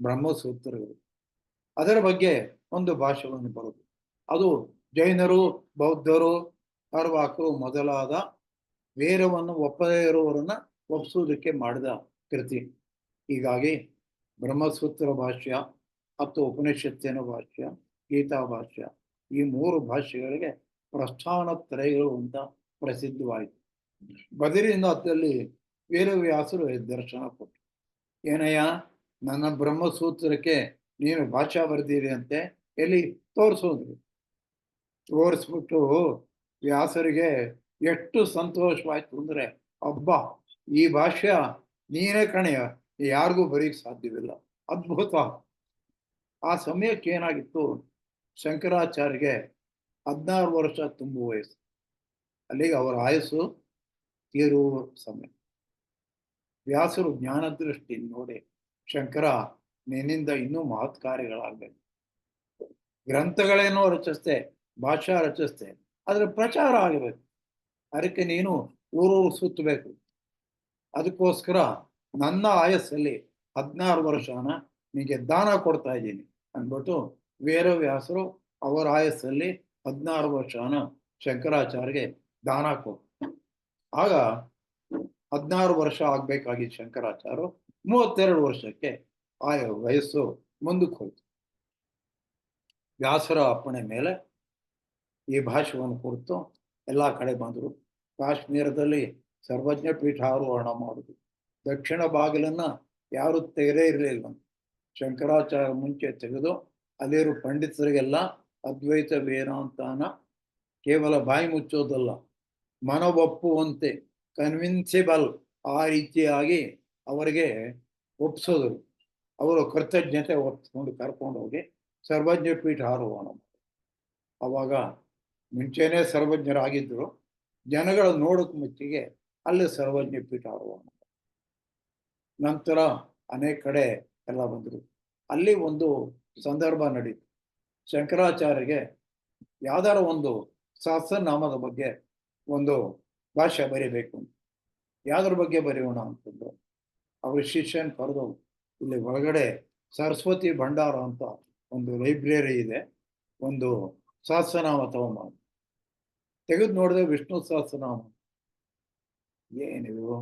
ಬ್ರಹ್ಮಸೂತ್ರಗಳು. ಅದರ ಬಗ್ಗೆ ಒಂದು ಭಾಷೆಗಳನ್ನು ಬರೋದು. ಅದು ಜೈನರು ಬೌದ್ಧರು ಅರ್ವಾಕರು ಮೊದಲಾದ ವೇದವನ್ನು ಒಪ್ಪದೇ ಇರುವವರನ್ನ ಒಪ್ಪಿಸೋದಕ್ಕೆ ಮಾಡಿದ ಕೃತಿ. ಹೀಗಾಗಿ ಬ್ರಹ್ಮಸೂತ್ರ ಭಾಷ್ಯ ಮತ್ತು ಉಪನಿಷತ್ತಿನ ಭಾಷ್ಯ, ಗೀತಾ ಭಾಷ್ಯ, ಈ 3 ಭಾಷೆಗಳಿಗೆ ಪ್ರಸ್ಥಾನತ್ರಯಗಳು ಅಂತ ಪ್ರಸಿದ್ಧವಾಯಿತು. ಬದರಿನಾಥದಲ್ಲಿ ವೇದವ್ಯಾಸರು ದರ್ಶನ ಕೊಟ್ಟರು. ಏನಯ್ಯ, ನನ್ನ ಬ್ರಹ್ಮಸೂತ್ರಕ್ಕೆ ನೀನು ಭಾಷಾ ಬರೆದಿರಿ ಅಂತೆ, ಎಲ್ಲಿ ತೋರಿಸೋದ್ರು. ತೋರಿಸ್ಬಿಟ್ಟು ವ್ಯಾಸರಿಗೆ ಎಷ್ಟು ಸಂತೋಷವಾಯ್ತು ಅಂದ್ರೆ, ಅಬ್ಬಾ ಈ ಭಾಷ್ಯ ನೀನೇ ಕಣೆಯ, ಯಾರಿಗೂ ಬರೀಕ್ ಸಾಧ್ಯವಿಲ್ಲ, ಅದ್ಭುತ. ಆ ಸಮಯಕ್ಕೆ ಏನಾಗಿತ್ತು, ಶಂಕರಾಚಾರ್ಯಗೆ 16 ವರ್ಷ ತುಂಬುವ ವಯಸ್ಸು. ಅಲ್ಲಿಗೆ ಅವರ ಆಯಸ್ಸು ತೀರುವ ಸಮಯ. ವ್ಯಾಸರು ಜ್ಞಾನದೃಷ್ಟಿ ನೋಡಿ, ಶಂಕರ ನಿನ್ನಿಂದ ಇನ್ನೂ ಮಹತ್ ಕಾರ್ಯಗಳಾಗಬೇಕು. ಗ್ರಂಥಗಳೇನೋ ರಚಿಸ್ತೆ, ಭಾಷಾ ರಚಿಸ್ತೆ, ಅದರ ಪ್ರಚಾರ ಆಗಬೇಕು. ಅದಕ್ಕೆ ನೀನು ಊರೂರು ಸುತ್ತಬೇಕು. ಅದಕ್ಕೋಸ್ಕರ ನನ್ನ ಆಯಸ್ಸಲ್ಲಿ 16 ವರ್ಷನ ನಿನಗೆ ದಾನ ಕೊಡ್ತಾ ಇದ್ದೀನಿ ಅಂದ್ಬಿಟ್ಟು ವೇದವ್ಯಾಸರು ಅವರ ಆಯಸ್ಸಲ್ಲಿ 16 ವರ್ಷನ ಶಂಕರಾಚಾರ್ಯಗೆ ದಾನ ಕೊಟ್ಟರು. ಆಗ 16 ವರ್ಷ ಆಗ್ಬೇಕಾಗಿದ್ದ ಶಂಕರಾಚಾರ್ಯರು 32 ವರ್ಷಕ್ಕೆ ಆ ವಯಸ್ಸು ಮುಂದಕ್ಕೆ ಹೋಯ್ತು. ವ್ಯಾಸರ ಅಪ್ಪಣೆ ಮೇಲೆ ಈ ಭಾಷೆಯನ್ನು ಕುರಿತು ಎಲ್ಲ ಕಡೆ ಬಂದರು. ಕಾಶ್ಮೀರದಲ್ಲಿ ಸರ್ವಜ್ಞ ಪೀಠಾರೋಹಣ ಮಾಡುದು. ದಕ್ಷಿಣ ಬಾಗಿಲನ್ನ ಯಾರು ತೆಗೆದೇ ಇರಲಿಲ್ಲ. ಶಂಕರಾಚಾರ್ಯ ಮುಂಚೆ ತೆಗೆದು ಅಲ್ಲಿರೋ ಪಂಡಿತರಿಗೆಲ್ಲ ಅದ್ವೈತ ವೇದಾಂತನ ಕೇವಲ ಬಾಯಿ ಮುಚ್ಚೋದಲ್ಲ, ಮನವೊಪ್ಪುವಂತೆ ಕನ್ವಿನ್ಸಿಬಲ್ ಆ ರೀತಿಯಾಗಿ ಅವರಿಗೆ ಒಪ್ಸೋದ್ರು. ಅವರು ಕೃತಜ್ಞತೆ ಒಪ್ಪಿಕೊಂಡು ಕರ್ಕೊಂಡು ಹೋಗಿ ಸರ್ವಜ್ಞ ಪೀಠ ಆರೋಹಣ. ಅವಾಗ ಮುಂಚೆನೇ ಸರ್ವಜ್ಞರಾಗಿದ್ದರು, ಜನಗಳ ನೋಡೋಕೆ ಮುಚ್ಚಿಗೆ ಅಲ್ಲಿ ಸರ್ವಜ್ಞ ಪೀಠ ಆರೋಹಣ. ನಂತರ ಅನೇಕ ಕಡೆ ಎಲ್ಲ ಬಂದರು. ಅಲ್ಲಿ ಒಂದು ಸಂದರ್ಭ ನಡೀತು. ಶಂಕರಾಚಾರ್ಯಗೆ ಯಾವ್ದಾರ ಒಂದು ಸಹಸ್ರನಾಮದ ಬಗ್ಗೆ ಒಂದು ಭಾಷೆ ಬರೀಬೇಕು. ಯಾವ್ದ್ರ ಬಗ್ಗೆ ಬರೆಯೋಣ ಅಂತಂದ್ರು. ಅವ್ರ ಶಿಷ್ಯನ್ ಕರೆದು, ಇಲ್ಲಿ ಒಳಗಡೆ ಸರಸ್ವತಿ ಭಂಡಾರ ಅಂತ ಒಂದು ಲೈಬ್ರರಿ ಇದೆ, ಒಂದು ಸಹಸ್ರನಾಮ ತಗೊಂಬ. ತೆಗೆದು ನೋಡಿದ್ರೆ ವಿಷ್ಣು ಸಹಸ್ರನಾಮ. ಏನಿದು,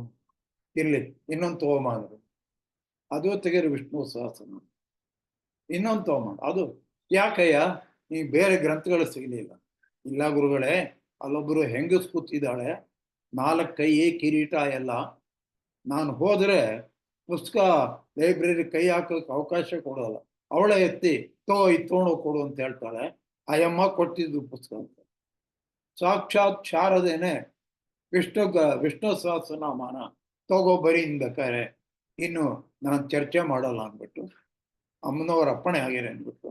ಇರ್ಲಿ ಇನ್ನೊಂದು ತಗೊಂಬ ಅಂದ್ರು. ಅದು ತೆಗೆದು ವಿಷ್ಣು ಸಹಸ್ರನಾಮ. ಇನ್ನೊಂದು ತಗೊಂಬ. ಅದು ಯಾಕಯ್ಯ, ನೀವು ಬೇರೆ ಗ್ರಂಥಗಳು ಸಿಗಲಿಲ್ಲ? ಇಲ್ಲ ಗುರುಗಳೇ, ಅಲ್ಲೊಬ್ಬರು ಹೆಂಗಸ್ ಕೂತಿದ್ದಾಳೆ, 4 ಕೈ ಕಿರೀಟ ಎಲ್ಲ. ನಾನು ಹೋದ್ರೆ ಪುಸ್ತಕ ಲೈಬ್ರರಿ ಕೈ ಹಾಕೋಕೆ ಅವಕಾಶ ಕೊಡೋಲ್ಲ. ಅವಳೇ ಎತ್ತಿ ತೊಗೊಂಡು ಕೊಡು ಅಂತ ಹೇಳ್ತಾಳೆ. ಅಯ್ಯಮ್ಮ ಕೊಟ್ಟಿದ್ದು ಪುಸ್ತಕ ಅಂತ. ಸಾಕ್ಷಾತ್ ಶಾರದೇನೆ ವಿಷ್ಣು ಸಹಸ್ರನಾಮನ ತಗೋಬರಿ ಬೇಕಾರೆ, ಇನ್ನು ನಾನು ಚರ್ಚೆ ಮಾಡಲ್ಲ ಅಂದ್ಬಿಟ್ಟು, ಅಮ್ಮನವರ ಅಪ್ಪಣೆ ಆಗಿದೆ ಅಂದ್ಬಿಟ್ಟು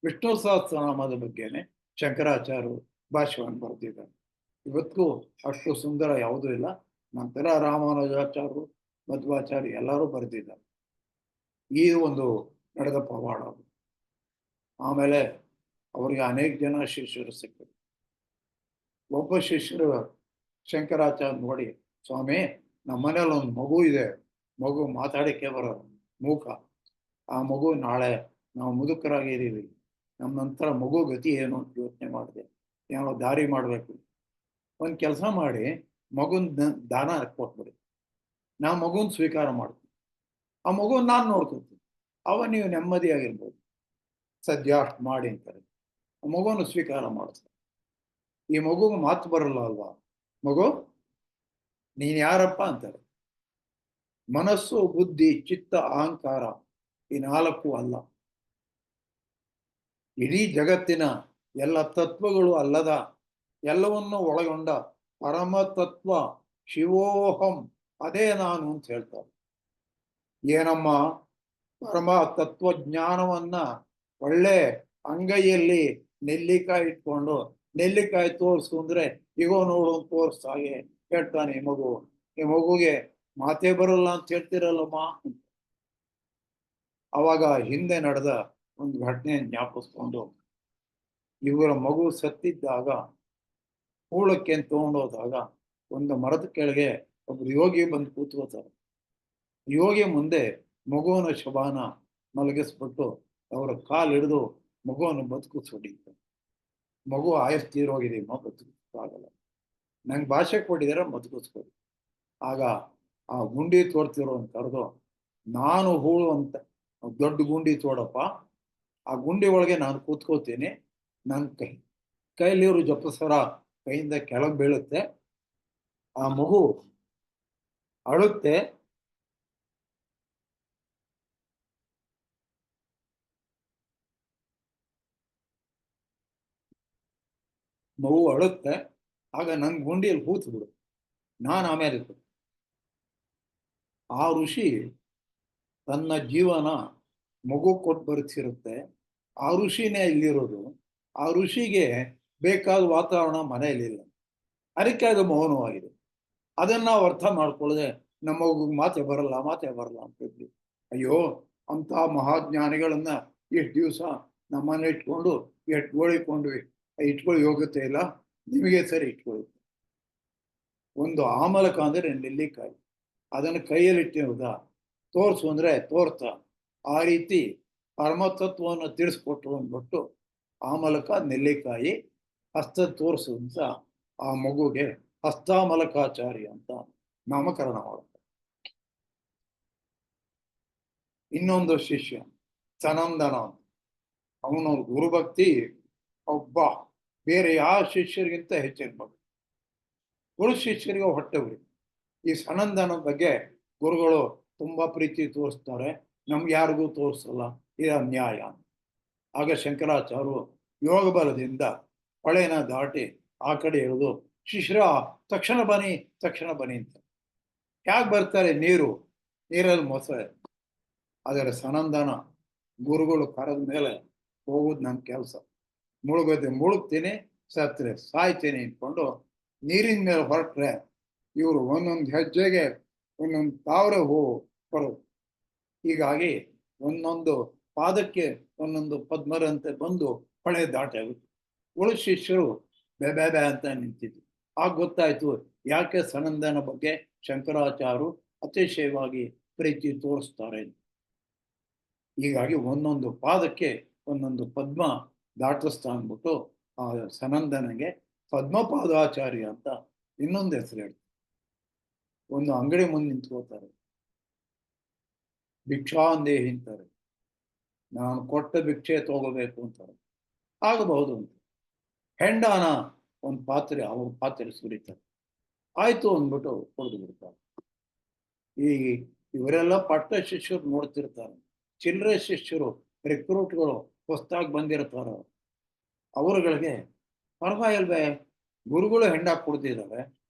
ವಿಷ್ಣು ಸಹಸ್ರನಾಮದ ಬಗ್ಗೆನೆ ಶಂಕರಾಚಾರ್ಯರು ಭಾಷ್ಯವನ್ನು ಬರೆದಿದ್ದಾರೆ. ಇವತ್ತಿಗೂ ಅಷ್ಟು ಸುಂದರ ಯಾವುದೂ ಇಲ್ಲ. ನಂತರ ರಾಮಾನುಜಾಚಾರ್ಯರು, ಮಧ್ವಾಚಾರ್ಯ ಎಲ್ಲರೂ ಬರೆದಿದ್ದಾರೆ. ಈ ಒಂದು ನಡೆದ ಪವಾಡ. ಆಮೇಲೆ ಅವರಿಗೆ ಅನೇಕ ಜನ ಶಿಷ್ಯರು ಸಿಕ್ಕರು. ಒಬ್ಬ ಶಿಷ್ಯರು ಶಂಕರಾಚಾರ್ಯ ನೋಡಿ, ಸ್ವಾಮಿ ನಮ್ಮ ಮನೇಲಿ ಒಂದು ಮಗು ಇದೆ, ಮಗು ಮಾತಾಡಕ್ಕೆ ಬರೋದು, ಮೂಕ. ಆ ಮಗು ನಾಳೆ ನಾವು ಮುದುಕರಾಗಿದ್ದೀವಿ, ನಮ್ಮ ನಂತರ ಮಗು ಗತಿ ಏನು ಅಂತ ಯೋಚನೆ ಮಾಡಿದೆ. ಏನೋ ದಾರಿ ಮಾಡಬೇಕು. ಒಂದು ಕೆಲಸ ಮಾಡಿ ಮಗುನ್ ದಾನ ಕೊಟ್ಬಿಡಿ, ನಾ ಮಗುನ್ ಸ್ವೀಕಾರ ಮಾಡ್ತೀನಿ, ಆ ಮಗುನ್ ನಾನು ನೋಡ್ಕೊತೀನಿ, ಅವ ನೀವು ನೆಮ್ಮದಿಯಾಗಿರ್ಬೋದು, ಸದ್ಯ ಅಷ್ಟು ಮಾಡಿ ಅಂತಾರೆ. ಆ ಮಗುವನ್ನು ಸ್ವೀಕಾರ ಮಾಡಿಸ್ತಾರೆ. ಈ ಮಗುಗೆ ಮಾತು ಬರಲ್ಲ ಅಲ್ವಾ, ಮಗು ನೀನು ಯಾರಪ್ಪ ಅಂತಾರೆ. ಮನಸ್ಸು, ಬುದ್ಧಿ, ಚಿತ್ತ, ಅಹಂಕಾರ ಈ 4 ಅಲ್ಲ. ಇಡೀ ಜಗತ್ತಿನ ಎಲ್ಲ ತತ್ವಗಳು ಅಲ್ಲದ ಎಲ್ಲವನ್ನು ಒಳಗೊಂಡ ಪರಮತತ್ವ ಶಿವೋಹಂ, ಅದೇ ನಾನು ಅಂತ ಹೇಳ್ತಾರೆ. ಏನಮ್ಮ, ಪರಮ ತತ್ವಜ್ಞಾನವನ್ನ ಒಳ್ಳೆ ಅಂಗೈಯಲ್ಲಿ ನೆಲ್ಲಿಕಾಯಿ ಇಟ್ಕೊಂಡು ನೆಲ್ಲಿಕಾಯಿ ತೋರಿಸು ಅಂದ್ರೆ ಈಗೋ ನೋಡು ತೋರಿಸ್ತಾ ಹಾಗೆ ಹೇಳ್ತಾನೆ ಈ ಮಗುಗೆ ಮಾತೇ ಬರಲ್ಲ ಅಂತ ಹೇಳ್ತಿರಲ್ಲಮ್ಮ. ಅವಾಗ ಹಿಂದೆ ನಡೆದ ಒಂದು ಘಟನೆ ಜ್ಞಾಪಿಸ್ಕೊಂಡು, ಇವರ ಮಗು ಸತ್ತಿದ್ದಾಗ ಹೂಳಕ್ಕೆ ತಗೊಂಡೋದಾಗ ಒಂದು ಮರದ ಕೆಳಗೆ ಒಬ್ರು ಯೋಗಿ ಬಂದು ಕೂತ್ಕೋತಾರೆ. ಯೋಗಿ ಮುಂದೆ ಮಗುವನ ಶಬಾನ ಮಲಗಿಸ್ಬಿಟ್ಟು ಅವರ ಕಾಲು ಹಿಡಿದು ಮಗುವನ್ನು ಬದುಕಿಸ್ಬಿಟ್ಟಿದ್ದಾರೆ. ಮಗು ಆಯಸ್ ತೀರೋಗಿದೆ, ಬದುಕಿಸಕ್ಕಾಗಲ್ಲ, ನಂಗೆ ಭಾಷೆ ಕೊಟ್ಟಿದ್ದಾರೆ, ಬದುಕಿಸ್ಕೊಡಿ. ಆಗ ಆ ಗುಂಡಿ ತೋಡ್ತಿರೋ ಅಂತ ಕರೆದು, ನಾನು ಹೂಳು ಅಂತ ದೊಡ್ಡ ಗುಂಡಿ ತೋಡಪ್ಪ, ಆ ಗುಂಡಿ ಒಳಗೆ ನಾನು ಕೂತ್ಕೋತೀನಿ, ನನ್ನ ಕೈಲಿರೋ ಜಪಸರ ಕೈಯಿಂದ ಕೆಳಗೆ ಬೀಳುತ್ತೆ, ಆ ಮಗು ಅಳುತ್ತೆ, ಆಗ ನನ್ನ ಗುಂಡಿಯಲ್ಲಿ ಕೂತು ಬಿಡು, ನಾನು ಆಮೇಲೆ ಆ ಋಷಿ ತನ್ನ ಜೀವನ ಮಗು ಕೊಟ್ಟು ಬರೆಸಿರುತ್ತೆ. ಆ ಋಷಿನೇ ಇಲ್ಲಿರೋದು. ಆ ಋಷಿಗೆ ಬೇಕಾದ ವಾತಾವರಣ ಮನೆಯಲ್ಲಿಲ್ಲ, ಅದಕ್ಕೆ ಅದು ಮೌನವಾಗಿದೆ. ಅದನ್ನ ನಾವು ಅರ್ಥ ಮಾಡ್ಕೊಳ್ಳದೆ ನಮ್ಮ ಮಗುಗೆ ಮಾತೆ ಬರಲ್ಲ ಅಂತಿದ್ವಿ. ಅಯ್ಯೋ, ಅಂತ ಮಹಾಜ್ಞಾನಿಗಳನ್ನ ಎಷ್ಟು ದಿವಸ ನಮ್ಮನ್ನ ಇಟ್ಕೊಂಡು ಇಟ್ಕೊಳ್ಳಿ ಯೋಗ್ಯತೆ ಇಲ್ಲ, ನಿಮಗೆ ಸರಿ ಇಟ್ಕೊಳ್ಳಿ. ಒಂದು ಆಮಲಕ ಅಂದ್ರೆ ನೆಲ್ಲಿಕಾಯಿ, ಅದನ್ನು ಕೈಯಲ್ಲಿಟ್ಟಿರುವುದ ತೋರ್ಸು ಅಂದ್ರೆ ತೋರ್ತಾ, ಆ ರೀತಿ ಪರಮತತ್ವವನ್ನು ತಿಳಿಸ್ಕೊಟ್ರು ಅಂದ್ಬಿಟ್ಟು ಆಮಲಕ ನೆಲ್ಲಿಕಾಯಿ ಹಸ್ತ ತೋರಿಸು ಅಂತ ಆ ಮಗುಗೆ ಹಸ್ತಾಮಲಕಾಚಾರ್ಯ ಅಂತ ನಾಮಕರಣ ಮಾಡುತ್ತೆ. ಇನ್ನೊಂದು ಶಿಷ್ಯ ಸನಂದನ, ಅವನ ಗುರುಭಕ್ತಿ ಒಬ್ಬ ಬೇರೆ ಯಾವ ಶಿಷ್ಯರಿಗಿಂತ ಹೆಚ್ಚಿರ್ಬೇಕು. ಗುರು ಶಿಷ್ಯರಿಗೆ ಹೊಟ್ಟೆ ಉರಿ. ಈ ಸನಂದನ ಬಗ್ಗೆ ಗುರುಗಳು ತುಂಬಾ ಪ್ರೀತಿ ತೋರಿಸ್ತಾರೆ, ನಮ್ಗೆ ಯಾರಿಗೂ ತೋರಿಸಲ್ಲ, ಇದು ಅನ್ಯಾಯ. ಆಗ ಶಂಕರಾಚಾರ್ಯರು ಯೋಗ ಬಲದಿಂದ ಹೊಳೆನ ದಾಟಿ ಆ ಕಡೆ ಇರೋದು, ಶಿಷ್ಯರ ತಕ್ಷಣ ಬನ್ನಿ ಅಂತ. ಯಾಕೆ ಬರ್ತಾರೆ? ನೀರಲ್ಲಿ ಮೊಸಳೆ. ಆದರೆ ಸನಂದನ ಗುರುಗಳು ಕರೆದ ಮೇಲೆ ಹೋಗುದು ನನ್ನ ಕೆಲಸ, ಮುಳುಗ್ತೀನಿ, ಸತ್ತರೆ ಸಾಯ್ತೀನಿ ಇಟ್ಕೊಂಡು ನೀರಿನ ಮೇಲೆ ಹೊರಟ್ರೆ ಇವರು ಒಂದೊಂದು ಹೆಜ್ಜೆಗೆ ಒಂದೊಂದು ತಾವರೆ ಹೂವು ಬರೋದು. ಹೀಗಾಗಿ ಒಂದೊಂದು ಪಾದಕ್ಕೆ ಒಂದೊಂದು ಪದ್ಮರಂತೆ ಬಂದು ಹೊಳೆ ದಾಟಿ ಆಗುತ್ತೆ. ಉಳಿದ ಶಿಷ್ಯರು ಬ್ಯಾ ಅಂತ ನಿಂತಿದ್ರು. ಆಗ ಗೊತ್ತಾಯ್ತು ಯಾಕೆ ಸನಂದನ ಬಗ್ಗೆ ಶಂಕರಾಚಾರ್ಯರು ಅತಿಶಯವಾಗಿ ಪ್ರೀತಿ ತೋರಿಸ್ತಾರೆ. ಹೀಗಾಗಿ ಒಂದೊಂದು ಪಾದಕ್ಕೆ ಒಂದೊಂದು ಪದ್ಮ ದಾಟಿಸ್ತಾ ಅಂದ್ಬಿಟ್ಟು ಆ ಸನಂದನಿಗೆ ಪದ್ಮಪಾದಾಚಾರ್ಯ ಅಂತ ಇನ್ನೊಂದು ಹೆಸರು ಹೇಳ್ತಾರೆ. ಒಂದು ಅಂಗಡಿ ಮುಂದೆ ನಿಂತ್ಕೋತಾರೆ, ಭಿಕ್ಷಾಂದೇಹಿ ಅಂತಾರೆ, ನಾನು ಕೊಟ್ಟ ಭಿಕ್ಷೆ ತಗೋಬೇಕು ಅಂತಾರೆ. ಆಗಬಹುದು ಅಂತ ಹೆಂಡಾನ ಒಂದು ಪಾತ್ರೆ ಸುರಿತಾರೆ, ಆಯ್ತು ಅಂದ್ಬಿಟ್ಟು ಹೊಡೆದು ಬಿಡ್ತಾರೆ. ಇವರೆಲ್ಲ ಪಟ್ಟ ಶಿಷ್ಯರು ನೋಡ್ತಿರ್ತಾರೆ, ಚಿಲ್ಲರೆ ಶಿಷ್ಯರು ರಿಕ್ರೂಟ್ಗಳು ಹೊಸದಾಗಿ ಬಂದಿರ್ತಾರ, ಅವರುಗಳಿಗೆ ಪರವಾಗಿಲ್ವೇ, ಗುರುಗಳು ಹೆಂಡ ಕುಡ್ದಿದ್ದಾರೆ,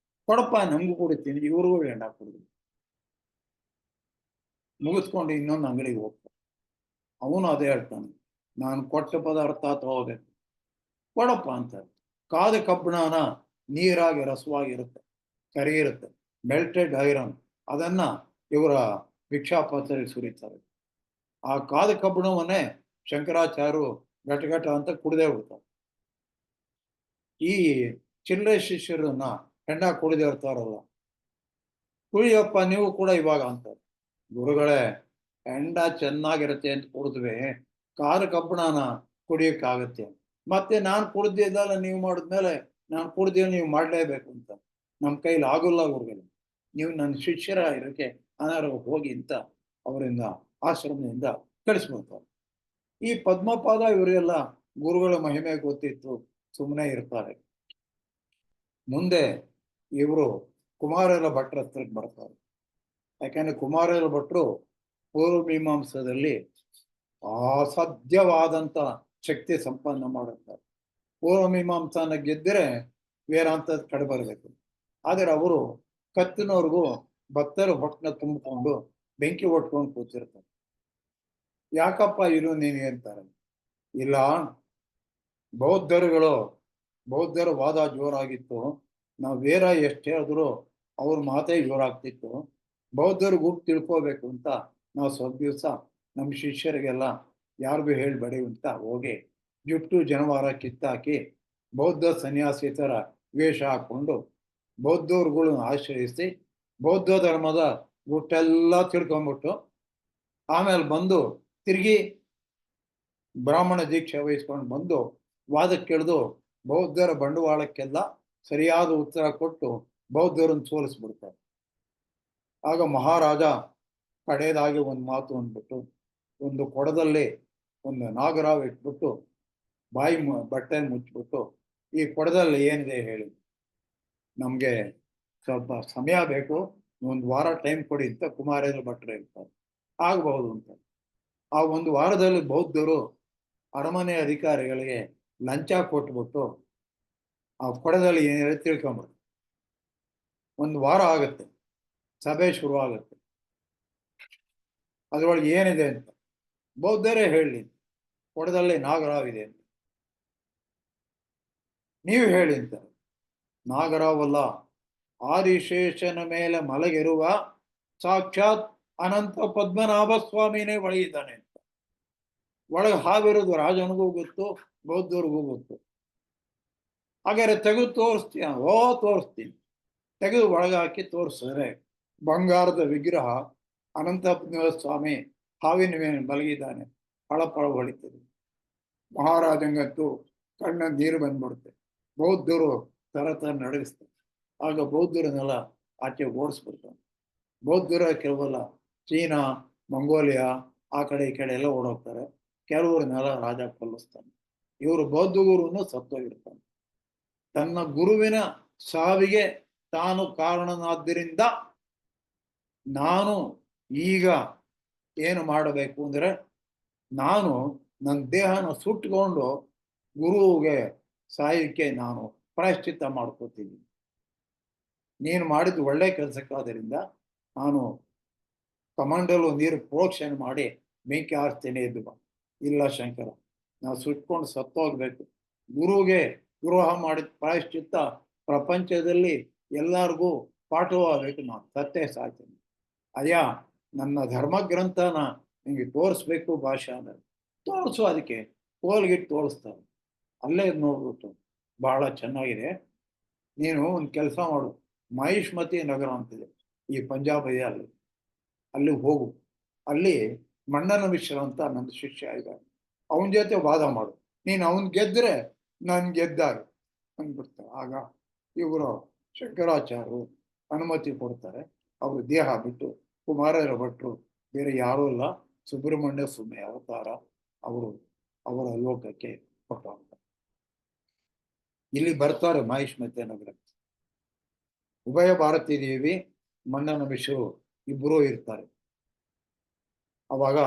ಕೊಡಪ್ಪ ನಮಗೂ ಕುಡಿತೀನಿ, ಇವ್ರುಗಳು ಹೆಂಡ ಕುಡಿದ್ರು. ಮುಗಿಸ್ಕೊಂಡು ಇನ್ನೊಂದು ಅಂಗಡಿಗೆ ಹೋಗ್ತಾರೆ. ಅವನು ಅದೇ ಹೇಳ್ತಾನೆ, ನಾನು ಕೊಟ್ಟ ಪದಾರ್ಥ ತಗೋಬೇಕು, ಕೊಡಪ್ಪ ಅಂತಾರೆ. ಕಾದ ಕಬ್ಬಿಣನ ನೀರಾಗಿ ರಸವಾಗಿರುತ್ತೆ, ಕರಿಗಿರುತ್ತೆ, ಮೆಲ್ಟೆಡ್ ಐರನ್, ಅದನ್ನ ಇವರ ಭಿಕ್ಷಾಪಾತ್ರೆಗೆ ಸುರಿತಾರೆ. ಆ ಕಾದ ಕಬ್ಬಿಣವನ್ನೇ ಶಂಕರಾಚಾರ್ಯರು ಘಟಘಟ ಅಂತ ಕುಡಿದೇ ಬಿಡ್ತಾರೆ. ಈ ಚಿಲ್ಲರೆ ಶಿಷ್ಯರನ್ನ ಹೆಂಡ ಕುಡಿದೇ ಇರ್ತಾರಲ್ಲ, ಕುಡಿಯಪ್ಪ ನೀವು ಕೂಡ ಇವಾಗ ಅಂತಾರೆ. ಗುರುಗಳೇ, ಹೆಂಡ ಚೆನ್ನಾಗಿರುತ್ತೆ ಅಂತ ಕುಡಿದ್ವಿ, ಕಾದ ಕಬ್ಬಿಣನ ಕುಡಿಯಕ್ಕಾಗತ್ತೆ, ಮತ್ತೆ ನಾನು ಕುಡ್ದಿದ್ದಲ್ಲ ನೀವು ಮಾಡಿದ್ಮೇಲೆ ನಾನು ಕುಡ್ದೇವೆ ನೀವು ಮಾಡಲೇಬೇಕು ಅಂತ ನಮ್ಮ ಕೈಲಿ ಆಗೋಲ್ಲ ಗುರುಗಳು, ನೀವು ನನ್ನ ಶಿಷ್ಯರ ಇರೋಕ್ಕೆ ಅನಾರೋಗ್ಯ ಹೋಗಿ ಅಂತ ಅವರಿಂದ ಆಶ್ರಮದಿಂದ ಕಳಿಸ್ಬಿಡ್ತಾರೆ. ಈ ಪದ್ಮಪಾದ ಇವರೆಲ್ಲ ಗುರುಗಳ ಮಹಿಮೆ ಗೊತ್ತಿತ್ತು, ಸುಮ್ಮನೆ ಇರ್ತಾರೆ. ಮುಂದೆ ಇವರು ಕುಮಾರರ ಭಟ್ರ ಹತ್ರಕ್ಕೆ ಬರ್ತಾರೆ. ಯಾಕಂದ್ರೆ ಕುಮಾರರ ಭಟ್ರು ಪೂರ್ವ ಮೀಮಾಂಸದಲ್ಲಿ ಅಸಾಧ್ಯವಾದಂತ ಶಕ್ತಿ ಸಂಪನ್ನ ಮಾಡುತ್ತಾರೆ. ಪೂರ್ವ ಮೀಮಾಂಸನ ಗೆದ್ದರೆ ವೇದಾಂತದ ಕಡೆ ಬರಬೇಕು. ಆದರೆ ಅವರು ಕತ್ತಿನವ್ರಿಗೂ ಭಕ್ತರ ಹೊಟ್ಟನ ತುಂಬಿಕೊಂಡು ಬೆಂಕಿ ಹೊಟ್ಕೊಂಡು ಕೂತಿರ್ತಾರೆ. ಯಾಕಪ್ಪ ಇದು ನೀನು ಅಂತಾರೆ. ಇಲ್ಲ, ಬೌದ್ಧರ ವಾದ ಜೋರಾಗಿತ್ತು. ನಾವು ಬೇರೆ ಎಷ್ಟು ಹೇಳಿದ್ರು ಅವ್ರ ಮಾತೇ ಜೋರಾಗ್ತಿತ್ತು. ಬೌದ್ಧರು ಗುಟ್ಟು ತಿಳ್ಕೋಬೇಕು ಅಂತ ನಾವು ಸ್ವಲ್ಪ ದಿವಸ ನಮ್ಮ ಶಿಷ್ಯರಿಗೆಲ್ಲ ಯಾರಿಗೂ ಹೇಳಬೇಡಿ ಅಂತ ಹೋಗಿ ಜುಟ್ಟು ಜನವಾರ ಕಿತ್ತಾಕಿ ಬೌದ್ಧ ಸನ್ಯಾಸಿ ಥರ ವೇಷ ಹಾಕ್ಕೊಂಡು ಬೌದ್ಧರುಗಳನ್ನ ಆಶ್ರಯಿಸಿ ಬೌದ್ಧ ಧರ್ಮದ ಗುಟ್ಟೆಲ್ಲ ತಿಳ್ಕೊಂಬಿಟ್ಟು ಆಮೇಲೆ ಬಂದು ತಿರುಗಿ ಬ್ರಾಹ್ಮಣ ದೀಕ್ಷೆ ವಹಿಸ್ಕೊಂಡು ಬಂದು ವಾದಕ್ಕಿಳಿದು ಬೌದ್ಧರ ಬಂಡವಾಳಕ್ಕೆಲ್ಲ ಸರಿಯಾದ ಉತ್ತರ ಕೊಟ್ಟು ಬೌದ್ಧರನ್ನು ಸೋಲಿಸ್ಬಿಡ್ತಾರೆ. ಆಗ ಮಹಾರಾಜ ಕಡೆಯದಾಗಿ ಒಂದು ಮಾತು ಅಂದ್ಬಿಟ್ಟು ಒಂದು ಕೊಡದಲ್ಲಿ ಒಂದು ನಾಗರಾವ್ ಇಟ್ಬಿಟ್ಟು ಬಟ್ಟೆ ಮುಚ್ಚಿಬಿಟ್ಟು ಈ ಕೊಡದಲ್ಲಿ ಏನಿದೆ ಹೇಳಿ, ನಮಗೆ ಸ್ವಲ್ಪ ಸಮಯ ಬೇಕು, ಒಂದು ವಾರ ಟೈಮ್ ಕೊಡಿ ಅಂತ ಕುಮಾರೇಂದ್ರ ಭಟ್ರು ಹೇಳ್ತಾರೆ. ಆಗಬಹುದು ಅಂತ. ಆ ಒಂದು ವಾರದಲ್ಲಿ ಬೌದ್ಧರು ಅರಮನೆ ಅಧಿಕಾರಿಗಳಿಗೆ ಲಂಚ ಕೊಟ್ಬಿಟ್ಟು ಆ ಕೊಡದಲ್ಲಿ ಏನಿದೆ ತಿಳ್ಕೊಂಬರ್ತಾರೆ. ಒಂದು ವಾರ ಆಗುತ್ತೆ, ಸಭೆ ಶುರು ಆಗುತ್ತೆ. ಅದರೊಳಗೆ ಏನಿದೆ ಅಂತ ಬೌದ್ಧರೇ ಹೇಳಿ, ಕೊಡದಲ್ಲಿ ನಾಗರಾವ್ ಇದೆ ಅಂತ. ನೀವು ಹೇಳಿ ಅಂತ. ನಾಗರಾವಲ್ಲ, ಆದಿಶೇಷನ ಮೇಲೆ ಮಲಗಿರುವ ಸಾಕ್ಷಾತ್ ಅನಂತ ಪದ್ಮನಾಭ ಸ್ವಾಮಿನೇ ಒಳಗಿದ್ದಾನೆ ಅಂತ. ಒಳಗೆ ಹಾವಿರೋದು ರಾಜನಿಗೂ ಗೊತ್ತು, ಬೌದ್ಧರಿಗೂ ಗೊತ್ತು. ಹಾಗಾದ್ರೆ ತೆಗೆದು ತೋರಿಸ್ತೀಯ? ಓ ತೋರಿಸ್ತೀನಿ. ತೆಗೆದು ಒಳಗೆ ಹಾಕಿ ತೋರಿಸಿದ್ರೆ ಬಂಗಾರದ ವಿಗ್ರಹ ಅನಂತ ಪದ್ಮನಾಭ ಸ್ವಾಮಿ ಹಾವಿನ ಮೇಲೆ ಮಲಗಿದ್ದಾನೆ. ಫಳಫಳ ಹೊಳಿತದೆ. ಮಹಾರಾಜಂಗಂತೂ ಕಣ್ಣ ನೀರು ಬಂದ್ಬಿಡುತ್ತೆ. ಬೌದ್ಧರು ತರ ನಡೆಸ್ತಾರೆ. ಆಗ ಬೌದ್ಧರನ್ನೆಲ್ಲ ಆಚೆ ಓಡಿಸ್ಬಿಡ್ತಾನೆ. ಬೌದ್ಧರ ಕೆಲವೆಲ್ಲ ಚೀನಾ, ಮಂಗೋಲಿಯಾ ಆ ಕಡೆ ಈ ಕಡೆ ಎಲ್ಲ ಓಡೋಗ್ತಾರೆ. ಕೆಲವರನ್ನೆಲ್ಲ ರಾಜ ಕೊಲ್ಲಿಸ್ತಾನೆ. ಇವರು ಬೌದ್ಧ ಗುರುವನ್ನು ಸತ್ತೋಗಿರ್ತಾನೆ. ತನ್ನ ಗುರುವಿನ ಸಾವಿಗೆ ತಾನು ಕಾರಣನಾದ್ದರಿಂದ ನಾನು ಈಗ ಏನು ಮಾಡಬೇಕು ಅಂದರೆ, ನಾನು ನನ್ನ ದೇಹನ ಸುಟ್ಟುಕೊಂಡು ಗುರುವಿಗೆ ಸಾಯಕ್ಕೆ ನಾನು ಪ್ರಾಯಶ್ಚಿತ್ತ ಮಾಡ್ಕೋತೀನಿ. ನೀನು ಮಾಡಿದ್ದು ಒಳ್ಳೆ ಕೆಲಸಕ್ಕಾದ್ದರಿಂದ ನಾನು ಕಮಂಡಲು ನೀರು ಪ್ರೋಕ್ಷಣೆ ಮಾಡಿ ಬೆಂಕಿ ಹಾರಿಸ್ತೇನೆ ಎದ್ದು ಬಾ. ಇಲ್ಲ ಶಂಕರ, ನಾವು ಸುಟ್ಕೊಂಡು ಸತ್ತೋಗ್ಬೇಕು. ಗುರುವಿಗೆ ದ್ರೋಹ ಮಾಡಿದ ಪ್ರಾಯಶ್ಚಿತ್ತ ಪ್ರಪಂಚದಲ್ಲಿ ಎಲ್ಲರಿಗೂ ಪಾಠವಾಗಬೇಕು. ನಾನು ಸತ್ತೇ ಸಾಯ್ತೇನೆ. ಅಯ್ಯ, ನನ್ನ ಧರ್ಮಗ್ರಂಥನ ನಿಮಗೆ ತೋರಿಸ್ಬೇಕು ಭಾಷೆ ಅಂದರೆ ತೋರಿಸು. ಅದಕ್ಕೆ ಕೋಲ್ಗಿಟ್ಟು ತೋರಿಸ್ತಾರೆ. ಅಲ್ಲೇ ನೋಡ್ಬಿಟ್ಟು ಬಹಳ ಚೆನ್ನಾಗಿದೆ, ನೀನು ಒಂದು ಕೆಲಸ ಮಾಡು, ಮಹಿಷ್ಮತಿ ನಗರ ಅಂತಿದೆ ಈ ಪಂಜಾಬಲ್ಲಿ, ಅಲ್ಲಿ ಹೋಗು. ಅಲ್ಲಿ ಮಂಡನ ಮಿಶ್ರ ಅಂತ ನನ್ನ ಶಿಷ್ಯ ಇದ್ದಾರೆ, ಅವನ ಜೊತೆ ವಾದ ಮಾಡು. ನೀನು ಅವನ್ ಗೆದ್ದರೆ ನಾನು ಗೆದ್ದಾಗ ಅಂದ್ಬಿಡ್ತಾರೆ. ಆಗ ಇವರು ಶಂಕರಾಚಾರ್ಯರು ಅನುಮತಿ ಕೊಡ್ತಾರೆ. ಅವರು ದೇಹ ಬಿಟ್ಟು ಕುಮಾರರ ಭಟ್ರು ಬೇರೆ ಯಾರೂ ಇಲ್ಲ, ಸುಬ್ರಹ್ಮಣ್ಯ ಸ್ವಾಮಿ ಅವತಾರ, ಅವರು ಅವರ ಲೋಕಕ್ಕೆ ಹೊರಟಾಗ್ತಾರೆ. ಇಲ್ಲಿ ಬರ್ತಾರೆ ಮಹಿಷ್ಮತಿ ನಗರ. ಉಭಯ ಭಾರತೀ ದೇವಿ, ಮಂಡನ ಮಿಶ್ರು ಇಬ್ಬರೂ ಇರ್ತಾರೆ. ಅವಾಗ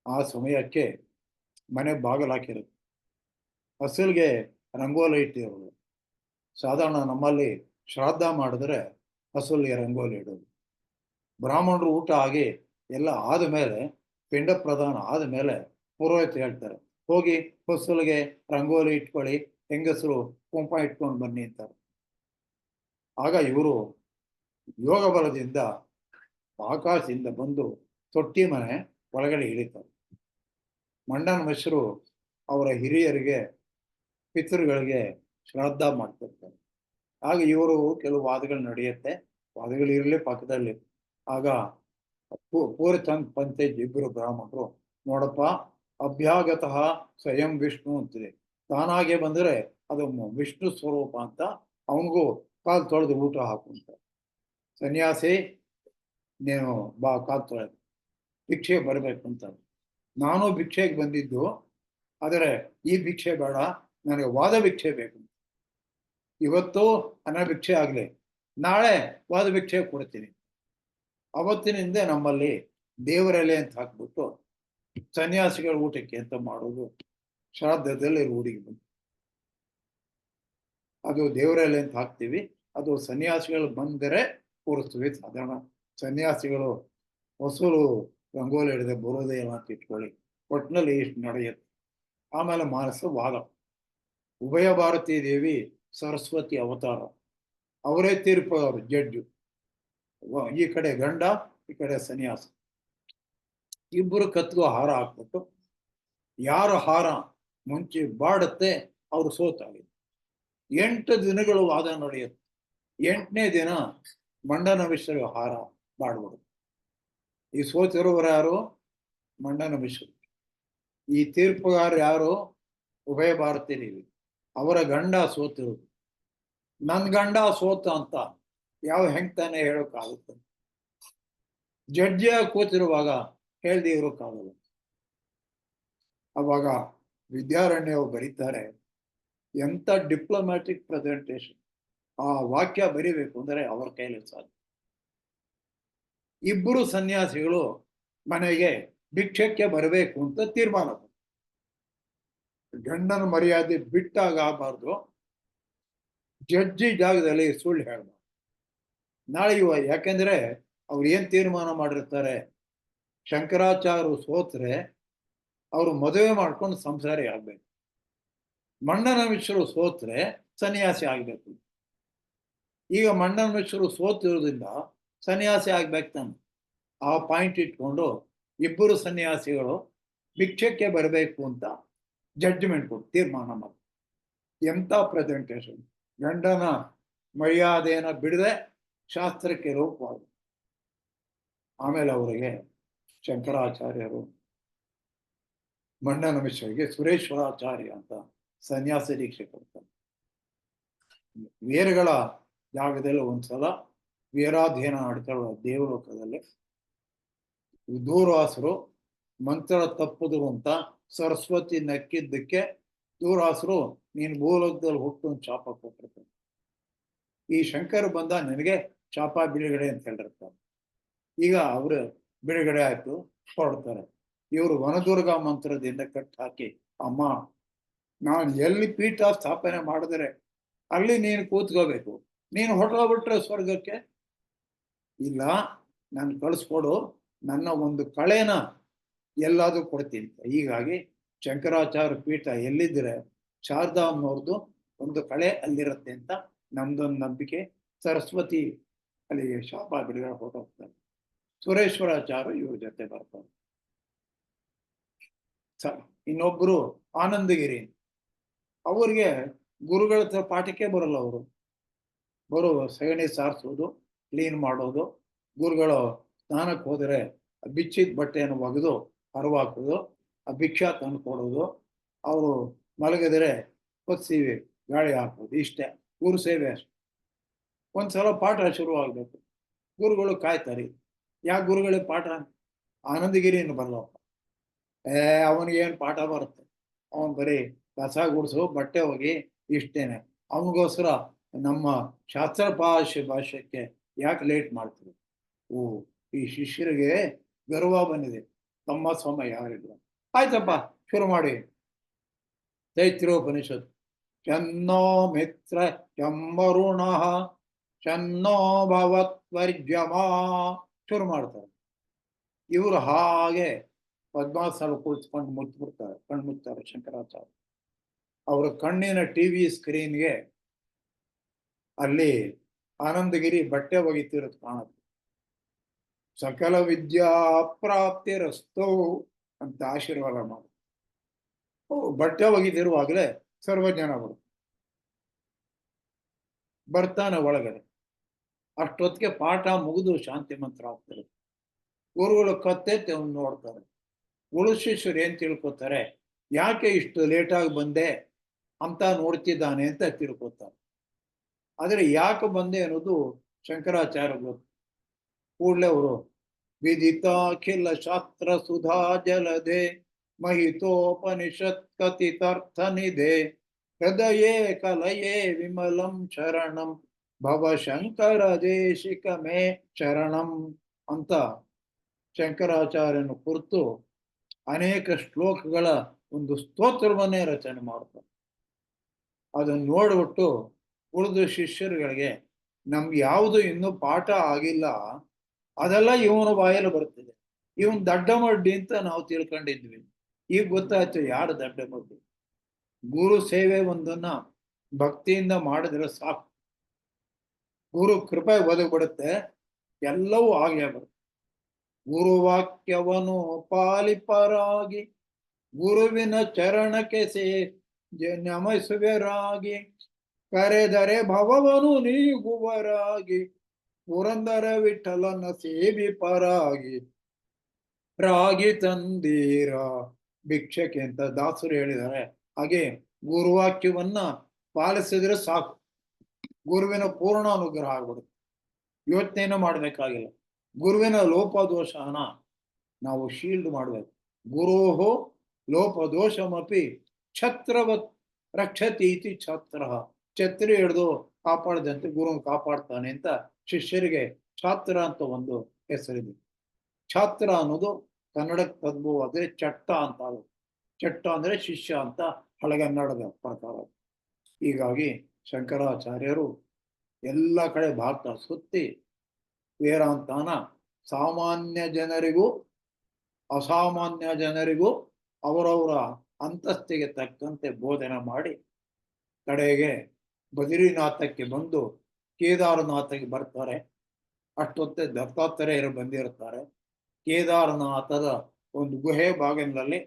ಆ ಸಮಯಕ್ಕೆ ಮನೆ ಬಾಗಿಲು ಹಾಕಿರುತ್ತೆ. ಹಸಲ್ಗೆ ರಂಗೋಲಿ ಇಟ್ಟಿರೋದು. ಸಾಧಾರಣ ನಮ್ಮಲ್ಲಿ ಶ್ರಾದ್ದ ಮಾಡಿದ್ರೆ ಹಸಲ್ಗೆ ರಂಗೋಲಿ ಇಡೋದು. ಬ್ರಾಹ್ಮಣರು ಊಟ ಆಗಿ ಎಲ್ಲ ಆದಮೇಲೆ, ಪಿಂಡ ಪ್ರದಾನ ಆದಮೇಲೆ ಪುರೋಹಿತ ಹೇಳ್ತಾರೆ, ಹೋಗಿ ಹೊಸಲಿಗೆ ರಂಗೋಲಿ ಇಟ್ಕೊಳ್ಳಿ, ಹೆಂಗಸರು ಕುಂಕುಮ ಇಟ್ಕೊಂಡು ಬನ್ನಿ ಅಂತಾರೆ. ಆಗ ಇವರು ಯೋಗ ಬಲದಿಂದ ಆಕಾಶದಿಂದ ಬಂದು ತೊಟ್ಟಿ ಮನೆ ಒಳಗಡೆ ಇಳಿತಾರೆ. ಮಂಡನ ಮಿಶ್ರು ಅವರ ಹಿರಿಯರಿಗೆ, ಪಿತೃಗಳಿಗೆ ಶ್ರಾದ್ದ ಮಾಡ್ತಿರ್ತಾರೆ. ಆಗ ಇವರು ಕೆಲವು ವಾದಗಳು ನಡೆಯುತ್ತೆ. ವಾದಗಳು ಇರಲಿ ಪಕ್ಕದಲ್ಲಿ. ಆಗ ಪೂರ್ಚಂದ್ ಪಂತೇಜ್ ಇಬ್ಬರು ಬ್ರಾಹ್ಮಣರು, ನೋಡಪ್ಪ, ಅಭ್ಯಾಗತಃ ಸ್ವಯಂ ವಿಷ್ಣು ಅಂತಿದೆ, ತಾನಾಗೆ ಬಂದರೆ ಅದು ವಿಷ್ಣು ಸ್ವರೂಪ ಅಂತ ಅವನಿಗೂ ಕಾಲು ತೊಳೆದು ಊಟ ಹಾಕುಂತ. ಸನ್ಯಾಸಿ, ನೀನು ಬಾ ಕಾಲು ತೊಳೆದು ಭಿಕ್ಷೆ ಬರಬೇಕು ಅಂತ. ನಾನು ಭಿಕ್ಷೆಗೆ ಬಂದಿದ್ದು, ಆದರೆ ಈ ಭಿಕ್ಷೆ ಬೇಡ, ನನಗೆ ವಾದ ಭಿಕ್ಷೆ ಬೇಕು. ಇವತ್ತು ಅನಭಿಕ್ಷೆ ಆಗಲಿ, ನಾಳೆ ವಾದ ಭಿಕ್ಷೆ ಕೊಡ್ತೀನಿ. ಅವತ್ತಿನಿಂದ ನಮ್ಮಲ್ಲಿ ದೇವರೆಲೆ ಅಂತ ಹಾಕ್ಬಿಟ್ಟು ಸನ್ಯಾಸಿಗಳ ಊಟಕ್ಕೆ ಅಂತ ಮಾಡೋದು ಶ್ರಾದ್ದದಲ್ಲಿ ರೂಢಿಗೆ ಬಂತು. ಅದು ದೇವರೆಲೆ ಅಂತ ಹಾಕ್ತೀವಿ, ಅದು ಸನ್ಯಾಸಿಗಳು ಬಂದರೆ ಕೂರಿಸ್ತೀವಿ. ಸಾಧಾರಣ ಸನ್ಯಾಸಿಗಳು ಹೊಸಲು ರಂಗೋಲಿ ಹಿಡಿದ ಬರೋದೇ ಎಲ್ಲ ಅಂತ ಇಟ್ಕೊಳ್ಳಿ. ಒಟ್ಟಿನಲ್ಲಿ ಇಷ್ಟು ನಡೆಯುತ್ತೆ. ಆಮೇಲೆ ಮಾನಸ ವಾದ, ಉಭಯ ಭಾರತೀ ದೇವಿ ಸರಸ್ವತಿ ಅವತಾರ. ಅವರೇ ತೀರ್ಪು, ಅವರು ಜಡ್ಜು. ಈ ಕಡೆ ಗಂಡ, ಈ ಕಡೆ ಸನ್ಯಾಸ. ಇಬ್ಬರು ಕತ್ಗೂ ಹಾರ ಹಾಕ್ಬಿಟ್ಟು ಯಾರ ಹಾರ ಮುಂಚೆ ಬಾಡುತ್ತೆ ಅವರು ಸೋತಾಗಿದೆ. 8 ದಿನಗಳು ವಾದ ನಡೆಯುತ್ತೆ. 8ನೇ ದಿನ ಮಂಡನ ಮಿಶ್ರ ಹಾರ ಬಾಡ್ಬಿಡುತ್ತೆ. ಈ ಸೋತಿರುವರು ಯಾರು? ಮಂಡನ ಮಿಶ್ರ. ಈ ತೀರ್ಪುಗಾರ ಯಾರು? ಉಭಯ ಭಾರತೀ ದೇವಿ. ಅವರ ಗಂಡ ಸೋತಿರೋದು. ನನ್ ಗಂಡ ಸೋತ ಅಂತ ಯಾವ ಹೆಂಗ್ತಾನೆ ಹೇಳೋಕ್ಕಾಗುತ್ತೆ? ಜಡ್ಜಿಯಾಗಿ ಕೂತಿರುವಾಗ ಹೇಳ್ದೆ ಇರೋಕ್ಕಾಗಲ್ಲ. ಅವಾಗ ವಿದ್ಯಾರಣ್ಯ ಅವರು ಬರೀತಾರೆ, ಎಂತ ಡಿಪ್ಲೊಮ್ಯಾಟಿಕ್ ಪ್ರೆಸೆಂಟೇಶನ್. ಆ ವಾಕ್ಯ ಬರಿಬೇಕು ಅಂದ್ರೆ ಅವರ ಕೈಲಿ ಸಾಧ್ಯ. ಇಬ್ಬರು ಸನ್ಯಾಸಿಗಳು ಮನೆಗೆ ಭಿಕ್ಷಕ್ಕೆ ಬರಬೇಕು ಅಂತ ತೀರ್ಮಾನ. ಗಂಡನ ಮರ್ಯಾದೆ ಬಿಟ್ಟಾಗ ಆಗಬಾರ್ದು, ಜಡ್ಜಿ ಜಾಗದಲ್ಲಿ ಸುಳ್ಳು ಹೇಳ್ಬಾರ್ದು. ನಾಳೆ ಯಾಕೆಂದ್ರೆ ಅವ್ರು ಏನ್ ತೀರ್ಮಾನ ಮಾಡಿರ್ತಾರೆ, ಶಂಕರಾಚಾರ್ಯರು ಸೋತ್ರೆ ಅವರು ಮದುವೆ ಮಾಡ್ಕೊಂಡು ಸಂಸಾರಿ ಆಗ್ಬೇಕು, ಮಂಡನ ಮಿಶ್ರರು ಸೋತ್ರೆ ಸನ್ಯಾಸಿ ಆಗ್ಬೇಕು. ಈಗ ಮಂಡನ ಮಿಶ್ರರು ಸೋತಿರೋದ್ರಿಂದ ಸನ್ಯಾಸಿ ಆಗ್ಬೇಕು ತಾನೆ. ಆ ಪಾಯಿಂಟ್ ಇಟ್ಕೊಂಡು ಇಬ್ಬರು ಸನ್ಯಾಸಿಗಳು ಭಿಕ್ಷಕ್ಕೆ ಬರಬೇಕು ಅಂತ ಜಡ್ಜ್ಮೆಂಟ್ ಕೊಟ್ಟು ತೀರ್ಮಾನ ಮಾಡಿ. ಎಂಥ ಪ್ರೆಸೆಂಟೇಶನ್! ಗಂಡನ ಮರ್ಯಾದೆಯನ್ನು ಬಿಡದೆ ಶಾಸ್ತ್ರಕ್ಕೆ ರೂಪವಾದ. ಆಮೇಲೆ ಅವರಿಗೆ ಶಂಕರಾಚಾರ್ಯರು ಮಂಡನ ಮಿಶ್ರಿಗೆ ಸುರೇಶ್ವರಾಚಾರ್ಯ ಅಂತ ಸನ್ಯಾಸ ದೀಕ್ಷೆ ಕೊಡ್ತಾರೆ. ವೇರಗಳ ಜಾಗದಲ್ಲಿ ಒಂದ್ಸಲ ವೀರಾಧ್ಯಯನ ಮಾಡ್ಕೊಳ್ಳೋ ದೇವಲೋಕದಲ್ಲಿ ದೂರ್ವಾಸರು ಮಂತ್ರ ತಪ್ಪುದ್ರು ಅಂತ ಸರಸ್ವತಿ ನಕ್ಕಿದ್ದಕ್ಕೆ ದೂರ್ವಾಸರು ನೀನು ಭೂಲೋಕದಲ್ಲಿ ಹುಟ್ಟು ಒಂದು ಶಾಪ ಕೊಟ್ಟಿರ್ತಾರೆ. ಈ ಶಂಕರ್ ಬಂದ ನಿನಗೆ ಶಾಪ ಬಿಡುಗಡೆ ಅಂತ ಹೇಳಿರ್ತಾರೆ. ಈಗ ಅವರು ಬಿಡುಗಡೆ ಆಯ್ತು, ಹೊರಡ್ತಾರೆ. ಇವರು ವನದುರ್ಗಾ ಮಂತ್ರದಿಂದ ಕಟ್ ಹಾಕಿ, ಅಮ್ಮ ನಾನು ಎಲ್ಲಿ ಪೀಠ ಸ್ಥಾಪನೆ ಮಾಡಿದ್ರೆ ಅಲ್ಲಿ ನೀನು ಕೂತ್ಕೋಬೇಕು, ನೀನು ಹೊರಟೋಗ್ಬಿಟ್ರೆ ಸ್ವರ್ಗಕ್ಕೆ ಇಲ್ಲ, ನಾನು ಕಳಿಸ್ಕೊಡು, ನನ್ನ ಒಂದು ಕಳೆನ ಎಲ್ಲಾದ್ರೂ ಕೊಡ್ತೀನಿ. ಹೀಗಾಗಿ ಶಂಕರಾಚಾರ್ಯ ಪೀಠ ಎಲ್ಲಿದ್ರೆ ಶಾರದಾಮ್ನವ್ರದ್ದು ಒಂದು ಕಳೆ ಅಲ್ಲಿರುತ್ತೆ ಅಂತ ನಮ್ದೊಂದು ನಂಬಿಕೆ. ಸರಸ್ವತಿ ಅಲ್ಲಿಗೆ ಶಾಪ ಬಿಡುಗಡೆ ಹೊರಟೋಗ್ತಾರೆ. ಸುರೇಶ್ವರಾಚಾರ್ಯ ಇವ್ರ ಜೊತೆ ಬರ್ತಾರೆ. ಇನ್ನೊಬ್ರು ಆನಂದಗಿರಿ, ಅವ್ರಿಗೆ ಗುರುಗಳ ಹತ್ರ ಪಾಠಕ್ಕೆ ಬರಲ್ಲ. ಅವರು ಸಗಣಿ ಸಾರಿಸೋದು, ಕ್ಲೀನ್ ಮಾಡೋದು, ಗುರುಗಳು ಸ್ನಾನಕ್ಕೆ ಹೋದರೆ ಬಿಚ್ಚಿದ ಬಟ್ಟೆಯನ್ನು ಒಗೆದು ಹರವಾಕೋದು, ಆ ಭಿಕ್ಷಾ ತಂದು ಕೊಡೋದು, ಅವರು ಮಲಗಿದರೆ ಹೊತ್ಸಿವಿ ಗಾಳಿ ಹಾಕೋದು, ಇಷ್ಟೇ ಗುರು ಸೇವೆ ಅಷ್ಟೆ. ಒಂದ್ಸಲ ಪಾಠ ಶುರು ಆಗ್ಬೇಕು, ಗುರುಗಳು ಕಾಯ್ತಾರೆ. ಯಾಕೆ ಗುರುಗಳಿಗೆ ಪಾಠ? ಆನಂದಗಿರಿಯನ್ನು ಬರಲ್ಲಪ್ಪ, ಅವನಿಗೇನು ಪಾಠ ಬರುತ್ತೆ, ಅವನು ಬರೀ ಕಸ ಗುಡಿಸು, ಬಟ್ಟೆ ಹೋಗಿ ಇಷ್ಟೇನೆ. ಅವನಿಗೋಸ್ಕರ ನಮ್ಮ ಶಾಸ್ತ್ರ ಭಾಷ್ಯಕ್ಕೆ ಯಾಕೆ ಲೇಟ್ ಮಾಡ್ತೀವಿ? ಈ ಶಿಷ್ಯರಿಗೆ ಗರ್ವ ಬಂದಿದೆ, ತಮ್ಮ ಸ್ವಾಮ ಯಾರಿಲ್ಲ. ಆಯ್ತಪ್ಪ, ಶುರು ಮಾಡಿ. ತೈತ್ರೋಪನಿಷತ್ ಚನ್ನೋ ಮಿತ್ರ ಚಮ್ಮರುಣ ಚನ್ನೋ ಭವತ್ವರ್ಜಮಾ ಶುರು ಮಾಡ್ತಾರೆ. ಇವರು ಹಾಗೆ ಪದ್ಮಾಸನ ಕುಳಿತುಕೊಂಡು ಮುಚ್ಚಿಬಿಡ್ತಾರೆ, ಕಣ್ಮುಚ್ತಾರೆ ಶಂಕರಾಚಾರ್ಯ. ಅವರ ಕಣ್ಣಿನ ಟಿವಿ ಸ್ಕ್ರೀನ್ಗೆ ಅಲ್ಲಿ ಆನಂದಗಿರಿ ಬಟ್ಟೆ ಒಗಿತಿರೋದು ಕಾಣುತ್ತೆ. ಸಕಲ ವಿದ್ಯಾ ಪ್ರಾಪ್ತಿರಸ್ತೋ ಅಂತ ಆಶೀರ್ವಾದ ಮಾಡಿ ಬಟ್ಟೆ ಒಗಿತಿರುವಾಗಲೇ ಸರ್ವಜ್ಞಾನ ಬರುತ್ತೆ. ಬರ್ತಾನೆ ಒಳಗಡೆ. ಅಷ್ಟೊತ್ತಿಗೆ ಪಾಠ ಮುಗಿದು ಶಾಂತಿ ಮಂತ್ರ ಆಗ್ತಾರೆ. ಗುರುಗಳು ಕತ್ತೆತ್ತೆ ಅವ್ನು ನೋಡ್ತಾರೆ. ಗುರು ಶಿಷ್ಯರು ಏನ್ ತಿಳ್ಕೊತಾರೆ, ಯಾಕೆ ಇಷ್ಟು ಲೇಟಾಗಿ ಬಂದೆ ಅಂತ ನೋಡ್ತಿದ್ದಾನೆ ಅಂತ ತಿಳ್ಕೊತಾರೆ. ಆದರೆ ಯಾಕೆ ಬಂದೆ ಅನ್ನೋದು ಶಂಕರಾಚಾರ್ಯ ಗೊತ್ತು. ಕೂಡಲೇ ಅವರು ವಿದಿತಾಖಿಲ ಶಾಸ್ತ್ರ ಸುಧಾ ಜಲದೆ ಮಹಿತೋಪನಿಷತ್ ಕಥಿತಾರ್ಥ ನಿಧೆ ಹೃದಯೇ ಕಲಯೇ ವಿಮಲಂ ಶರಣಂ ಭವ ಶಂಕರ ದೇಶಿಕ ಮೇ ಶರಣಂ ಅಂತ ಶಂಕರಾಚಾರ್ಯನ ಕುರಿತು ಅನೇಕ ಶ್ಲೋಕಗಳ ಒಂದು ಸ್ತೋತ್ರವನ್ನೇ ರಚನೆ ಮಾಡ್ತಾರೆ. ಅದನ್ನು ನೋಡ್ಬಿಟ್ಟು ಉಳಿದ ಶಿಷ್ಯರುಗಳಿಗೆ ನಮ್ಗೆ ಯಾವುದು ಇನ್ನೂ ಪಾಠ ಆಗಿಲ್ಲ, ಅದೆಲ್ಲ ಇವನ ಬಾಯಲ್ಲಿ ಬರ್ತಿದೆ, ಇವನ್ ದಡ್ಡ ಮಡ್ಡಿ ಅಂತ ನಾವು ತಿಳ್ಕೊಂಡಿದ್ವಿ. ಈಗ ಗೊತ್ತಾಯ್ತು ಯಾರು ದಡ್ಡ ಮಡ್ಡಿ. ಗುರು ಸೇವೆ ಒಂದನ್ನ ಭಕ್ತಿಯಿಂದ ಮಾಡಿದ್ರೆ ಸಾಕು. ಗುರು ಕೃಪೆ ಒದಗಿಬಿಡುತ್ತೆ, ಎಲ್ಲವೂ ಆಗೇ ಬರುತ್ತೆ. ಗುರುವಾಕ್ಯವನ್ನು ಪಾಲಿಪರಾಗಿ ಗುರುವಿನ ಚರಣಕ್ಕೆ ನಮಿಸುವರಾಗಿ ಕರೆದರೆ ಭವವನು ನೀಗುವರಾಗಿ ಪುರಂದರ ವಿಠಲನ ಸೇವಿಪರಾಗಿ ರಾಗಿ ತಂದೀರ ಭಿಕ್ಷಕ್ಕೆ ಅಂತ ದಾಸರು ಹೇಳಿದ್ದಾರೆ. ಹಾಗೆ ಗುರುವಾಕ್ಯವನ್ನ ಪಾಲಿಸಿದ್ರೆ ಸಾಕು, ಗುರುವಿನ ಪೂರ್ಣ ಅನುಗ್ರಹ ಆಗ್ಬಿಡುತ್ತೆ. ಯೋಚನೆಯನ್ನು ಮಾಡಬೇಕಾಗಿಲ್ಲ. ಗುರುವಿನ ಲೋಪದೋಷನ ನಾವು ಶೀಲ್ಡ್ ಮಾಡಬೇಕು. ಗುರೋಹೋ ಲೋಪದೋಷಮಪಿ ಛತ್ರವತ್ ರಕ್ಷತಿ ಇತಿ ಛತ್ರ. ಛತ್ರಿ ಹಿಡಿದು ಕಾಪಾಡದಂತೆ ಗುರು ಕಾಪಾಡ್ತಾನೆ ಅಂತ ಶಿಷ್ಯರಿಗೆ ಛಾತ್ರ ಅಂತ ಒಂದು ಹೆಸರಿದೆ. ಛಾತ್ರ ಅನ್ನೋದು ಕನ್ನಡಕ್ಕೆ ತದ್ಭವ ಅದೇ ಚಟ್ಟ ಅಂತ. ಚಟ್ಟ ಅಂದ್ರೆ ಶಿಷ್ಯ ಅಂತ ಹಳೆಗನ್ನಡದ ಪ್ರಕಾರ. ಹೀಗಾಗಿ ಶಂಕರಾಚಾರ್ಯರು ಎಲ್ಲ ಕಡೆ ಭಾರತ ಸುತ್ತಿ ವೇದಾಂತನ ಸಾಮಾನ್ಯ ಜನರಿಗೂ ಅಸಾಮಾನ್ಯ ಜನರಿಗೂ ಅವರವರ ಅಂತಸ್ತಿಗೆ ತಕ್ಕಂತೆ ಬೋಧನೆ ಮಾಡಿ ಕಡೆಗೆ ಬದ್ರಿನಾಥಕ್ಕೆ ಬಂದು ಕೇದಾರನಾಥಕ್ಕೆ ಬರ್ತಾರೆ. ಅಷ್ಟೊತ್ತೆ ದತ್ತಾತ್ರೇಯರು ಬಂದಿರುತ್ತಾರೆ. ಕೇದಾರನಾಥದ ಒಂದು ಗುಹೆ ಬಾಗಿಲಿನಲ್ಲಿ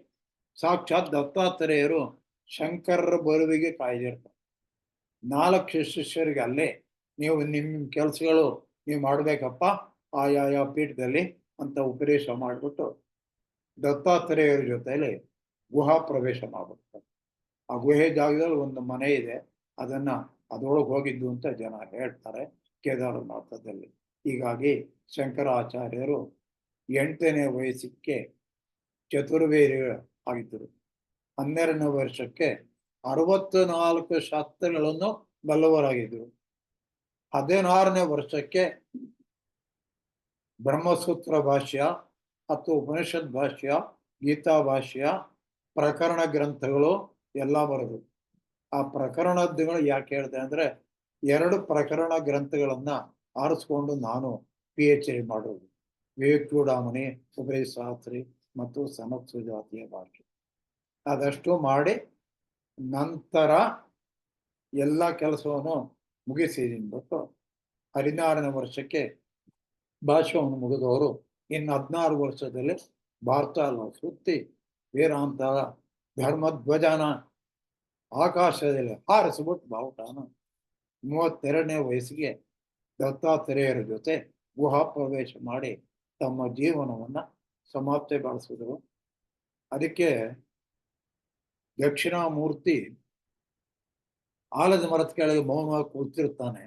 ಸಾಕ್ಷಾತ್ ದತ್ತಾತ್ರೇಯರು ಶಂಕರರ ಬರುವಿಗೆ ಕಾಯ್ದಿರ್ತಾರೆ. 4 ಶಿಷ್ಯರಿಗೆ ಅಲ್ಲೇ ನೀವು ನಿಮ್ಮ ಕೆಲಸಗಳು ನೀವು ಮಾಡ್ಬೇಕಪ್ಪ ಆಯಾಯ ಪೀಠದಲ್ಲಿ ಅಂತ ಉಪದೇಶ ಮಾಡಿಬಿಟ್ಟು ದತ್ತಾತ್ರೇಯರ ಜೊತೆಯಲ್ಲಿ ಗುಹಾ ಪ್ರವೇಶ ಮಾಡ್ಬಿಡ್ತಾರೆ. ಆ ಗುಹೆ ಜಾಗದಲ್ಲಿ ಒಂದು ಮನೆ ಇದೆ, ಅದನ್ನ ಅದರೊಳಗೆ ಹೋಗಿದ್ದು ಅಂತ ಜನ ಹೇಳ್ತಾರೆ ಕೇದಾರನಾಥದಲ್ಲಿ. ಹೀಗಾಗಿ ಶಂಕರಾಚಾರ್ಯರು 8ನೇ ವಯಸ್ಸಕ್ಕೆ ಚತುರ್ವೇದಿ ಆಗಿದ್ದರು. 12ನೇ ವರ್ಷಕ್ಕೆ 64 ಶಾಸ್ತ್ರಗಳನ್ನು ಬಲ್ಲವರಾಗಿದ್ದರು. 16ನೇ ವರ್ಷಕ್ಕೆ ಬ್ರಹ್ಮಸೂತ್ರ ಭಾಷ್ಯ, 10 ಉಪನಿಷತ್ ಭಾಷ್ಯ, ಗೀತಾ ಭಾಷ್ಯ, ಪ್ರಕರಣ ಗ್ರಂಥಗಳು ಎಲ್ಲ ಬರೆದು. ಆ ಪ್ರಕರಣಗಳು ಯಾಕೆ ಹೇಳಿದೆ ಅಂದ್ರೆ 2 ಪ್ರಕರಣ ಗ್ರಂಥಗಳನ್ನ ಆರಿಸ್ಕೊಂಡು ನಾನು PhD ಮಾಡೋದು. ವಿವೇಕ ಚೂಡಾಮಣಿ, ಉಪದೇಶ ಶಾಸ್ತ್ರಿ ಮತ್ತು ಸಮತ್ ಸುಜಾತಿಯ ಭಾಷೆ. ಅದಷ್ಟು ಮಾಡಿ ನಂತರ ಎಲ್ಲ ಕೆಲಸವನ್ನು ಮುಗಿಸಿದ್ದೀನಿ. ಬಿಟ್ಟು 16ನೇ ವರ್ಷಕ್ಕೆ ಭಾಷೆಯನ್ನು ಮುಗಿದವರು ಇನ್ನು 16 ವರ್ಷದಲ್ಲಿ ಭಾರತ ಸುತ್ತಿ ವೇದಾಂತ ಧರ್ಮಧ್ವಜನ ಆಕಾಶದಲ್ಲಿ ಹಾರಿಸ್ಬಿಟ್ಟು ಬಾವುಟನ 32ನೇ ವಯಸ್ಸಿಗೆ ದತ್ತಾತ್ರೇಯರ ಜೊತೆ ಗುಹಾ ಪ್ರವೇಶ ಮಾಡಿ ತಮ್ಮ ಜೀವನವನ್ನ ಸಮಾಪ್ತಿಗೊಳಿಸಿದ್ರು. ಅದಕ್ಕೆ ದಕ್ಷಿಣಾಮೂರ್ತಿ ಆಲದ ಮರದ ಕೆಳಗೆ ಮೌನವಾಗಿ ಕೂತಿರ್ತಾನೆ.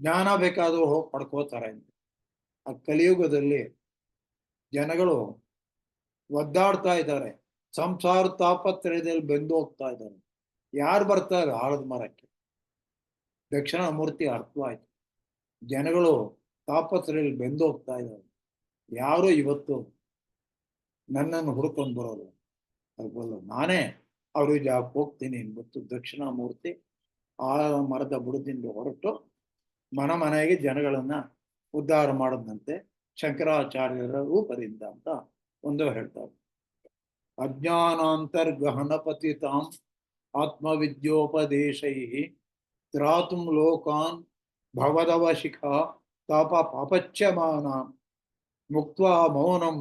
ಜ್ಞಾನ ಬೇಕಾದರೂ ಹೋಗಿ ಪಡ್ಕೋತಾರೆ ಅಂತ. ಆ ಕಲಿಯುಗದಲ್ಲಿ ಜನಗಳು ಒದ್ದಾಡ್ತಾ ಇದ್ದಾರೆ, ಸಂಸಾರ ತಾಪತ್ರಯದಲ್ಲಿ ಬೆಂದು ಹೋಗ್ತಾ ಇದ್ದಾರೆ. ಯಾರು ಬರ್ತಾರೆ ಆಲದ ಮರಕ್ಕೆ? ದಕ್ಷಿಣಾಮೂರ್ತಿ ಅರ್ಥವಾಯ್ತು, ಜನಗಳು ತಾಪತ್ರಯಲ್ಲಿ ಬೆಂದು ಹೋಗ್ತಾ ಇದ್ದಾರೆ, ಯಾರು ಇವತ್ತು ನನ್ನನ್ನು ಹುಡ್ಕೊಂಡು ಬರೋದು? ಅದು ನಾನೇ ಅವ್ರಿಗೆ ಜಾಗಕ್ಕೆ ಹೋಗ್ತೀನಿ ಅಂದ್ಬಿಟ್ಟು ದಕ್ಷಿಣಾಮೂರ್ತಿ ಆ ಮರದ ಬುಡದಿಂದ ಹೊರಟು ಮನೆಗೆ ಜನಗಳನ್ನ ಉದ್ಧಾರ ಮಾಡದಂತೆ ಶಂಕರಾಚಾರ್ಯರ ರೂಪದಿಂದ ಅಂತ ಒಂದು ಹೇಳ್ತಾರೆ. ಅಜ್ಞಾನಾಂತರ್ಗಹನಪತಿತಾಂ ಆತ್ಮವಿದ್ಯೋಪದೇಶೈ ತ್ರಾತುಂ ಲೋಕಾನ್ ಭವದವಶಿಖಾ ತಾಪ ಪಾಪಚ್ಯಮಾನ ಮುಕ್ತ್ವಾ ಮೌನಂ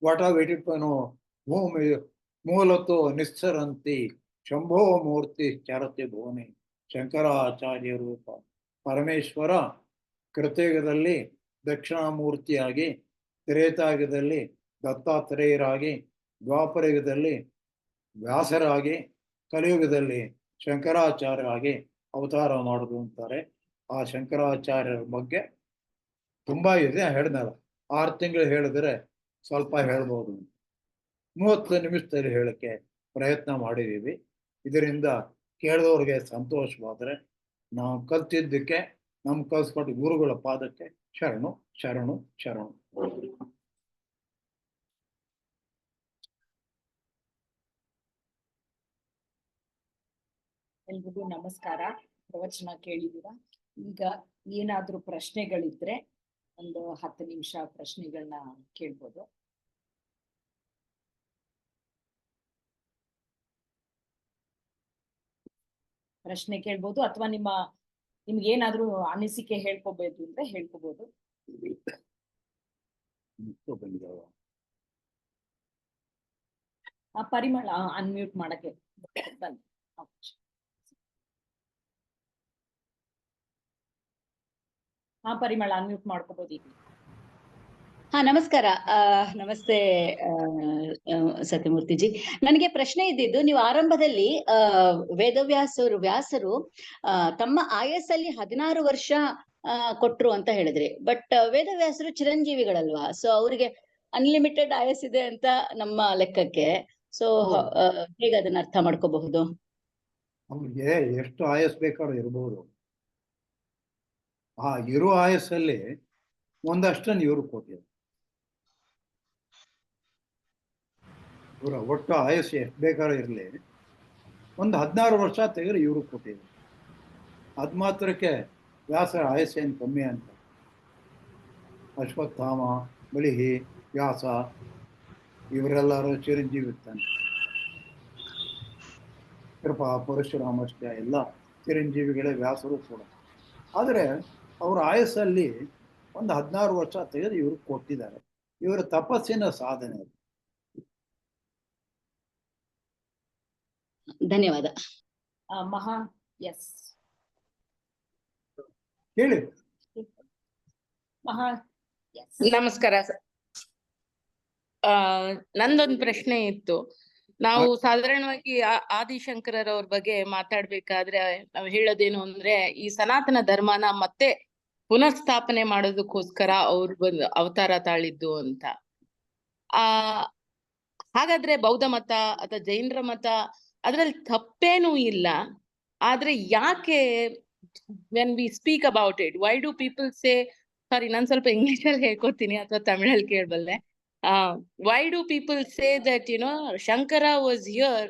ವಟವಿಟಿಪನೋ ಭೂಮಿ ಮೂಲತೋ ನಿಸ್ಸರಂತಿ ಶಂಭೋ ಮೂರ್ತಿ ಚರತಿ ಭುವನೆ. ಶಂಕರಾಚಾರ್ಯ ರೂಪ ಪರಮೇಶ್ವರ ಕೃತಯುಗದಲ್ಲಿ ದಕ್ಷಿಣಾಮೂರ್ತಿಯಾಗಿ, ತ್ರೇತಾಯುಗದಲ್ಲಿ ದತ್ತಾತ್ರೇಯರಾಗಿ, ದ್ವಾಪರಯುಗದಲ್ಲಿ ವ್ಯಾಸರಾಗಿ, ಕಲಿಯುಗದಲ್ಲಿ ಶಂಕರಾಚಾರ್ಯರಾಗಿ ಅವತಾರ ಮಾಡುದು ಅಂತಾರೆ. ಆ ಶಂಕರಾಚಾರ್ಯರ ಬಗ್ಗೆ ತುಂಬಾ ಇದೆ, ಹೇಳಿದ್ನಲ್ಲ 6 ತಿಂಗಳು ಹೇಳಿದ್ರೆ ಸ್ವಲ್ಪ ಹೇಳ್ಬೋದು. 30 ನಿಮಿಷದಲ್ಲಿ ಹೇಳಕ್ಕೆ ಪ್ರಯತ್ನ ಮಾಡಿದ್ದೀವಿ. ಇದರಿಂದ ಕೇಳಿದವ್ರಿಗೆ ಸಂತೋಷವಾದರೆ ನಾವು ಕಲ್ತಿದ್ದಕ್ಕೆ ನಮ್ ಕಲ್ಸ್ಕೊಟ್ಟು ಗುರುಗಳ ಪಾದಕ್ಕೆ ಶರಣು ಶರಣು ಶರಣು. ಎಲ್ರಿಗೂ ನಮಸ್ಕಾರ. ಪ್ರವಚನ ಕೇಳಿದೀರಾ? ಈಗ ಏನಾದ್ರೂ ಪ್ರಶ್ನೆಗಳಿದ್ರೆ ಒಂದು 10 ನಿಮಿಷ ಪ್ರಶ್ನೆಗಳನ್ನ ಕೇಳ್ಬೋದು. ಪ್ರಶ್ನೆ ಕೇಳ್ಬೋದು ಅಥವಾ ನಿಮ್ಗೆ ಏನಾದ್ರೂ ಅನಿಸಿಕೆ ಹೇಳ್ಕೋಬೇಕು ಅಂದ್ರೆ ಹೇಳ್ಕೋಬಹುದು. ಪರಿಮಳ ಅನ್ಮ್ಯೂಟ್ ಮಾಡಕ್ಕೆ ಬನ್ನಿ. ಪರಿಮಳ ಅನ್ಮ್ಯೂಟ್ ಮಾಡ್ಕೋಬಹುದು ಈಗ. ನಮಸ್ಕಾರ. ನಮಸ್ತೆ ಸತ್ಯಮೂರ್ತಿಜಿ. ನನಗೆ ಪ್ರಶ್ನೆ ಇದ್ದಿದ್ದು, ನೀವು ಆರಂಭದಲ್ಲಿ ವ್ಯಾಸರು ತಮ್ಮ ಆಯಸ್ಸಲ್ಲಿ 16 ವರ್ಷ ಕೊಟ್ರು ಅಂತ ಹೇಳಿದ್ರಿ. ಬಟ್ ವೇದವ್ಯಾಸರು ಚಿರಂಜೀವಿಗಳಲ್ವಾ? ಸೊ ಅವರಿಗೆ ಅನ್ಲಿಮಿಟೆಡ್ ಆಯಸ್ಸಿದೆ ಅಂತ ನಮ್ಮ ಲೆಕ್ಕಕ್ಕೆ. ಸೊ ಹೇಗೆ ಅದನ್ನ ಅರ್ಥ ಮಾಡ್ಕೋಬಹುದು? ಅವ್ರಿಗೆ ಎಷ್ಟು ಆಯಸ್ ಬೇಕಾದ್ರೂ ಇರಬಹುದು. ಆ ಇರೋ ಆಯಸ್ಸಲ್ಲಿ ಒಂದಷ್ಟನ್ನು ಇವರು ಕೊಟ್ಟಿದ್ದಾರೆ. ಇವರ ಒಟ್ಟು ಆಯಸ್ಸು ಎಷ್ಟು ಬೇಕಾದ್ರೂ ಇರಲಿ, ಒಂದು 16 ವರ್ಷ ತೆಗೆದು ಇವರು ಕೊಟ್ಟಿದ್ದಾರೆ. ಅದ್ ಮಾತ್ರಕ್ಕೆ ವ್ಯಾಸರ ಆಯಸ್ಸೇನು ಕಮ್ಮಿ ಅಂತ. ಅಶ್ವತ್ಥಾಮ, ಬಲಿಹಿ, ವ್ಯಾಸ ಇವರೆಲ್ಲರೂ ಚಿರಂಜೀವಿ ಇರ್ತಾನೆ. ಕೃಪಾ, ಪರಶುರಾಮಷ್ಟೇ ಎಲ್ಲ ಚಿರಂಜೀವಿಗಳೇ, ವ್ಯಾಸರು ಕೂಡ. ಆದರೆ ಅವರ ಆಯಸ್ಸಲ್ಲಿ ಒಂದು 16 ವರ್ಷ ತೆಗೆದು ಇವರು ಕೊಟ್ಟಿದ್ದಾರೆ. ಇವರ ತಪಸ್ಸಿನ ಸಾಧನೆ ಅದು. ಧನ್ಯವಾದ. ಎಸ್ ಹೇಳಿ. ನಮಸ್ಕಾರ. ನಂದೊಂದು ಪ್ರಶ್ನೆ ಇತ್ತು. ನಾವು ಸಾಧಾರಣವಾಗಿ ಆದಿಶಂಕರರವ್ರ ಬಗ್ಗೆ ಮಾತಾಡ್ಬೇಕಾದ್ರೆ ನಾವು ಹೇಳೋದೇನು ಅಂದ್ರೆ, ಈ ಸನಾತನ ಧರ್ಮನ ಮತ್ತೆ ಪುನರ್ಸ್ಥಾಪನೆ ಮಾಡೋದಕ್ಕೋಸ್ಕರ ಅವ್ರು ಬಂದು ಅವತಾರ ತಾಳಿದ್ದು ಅಂತ. ಹಾಗಾದ್ರೆ ಬೌದ್ಧ ಮತ ಅಥವಾ ಜೈನರ ಮತ ಅದ್ರಲ್ಲಿ ತಪ್ಪೇನೂ ಇಲ್ಲ. ಆದ್ರೆ ಯಾಕೆ when we speak about it, why do people say, ಸಾರಿ ನಾನು ಸ್ವಲ್ಪ ಇಂಗ್ಲಿಷ್ ಅಲ್ಲಿ ಹೇಳ್ಕೊತೀನಿ ಅಥವಾ ತಮಿಳಲ್ಲಿ ಕೇಳಬಲ್ಲೆ. Why do people say that, Shankara was here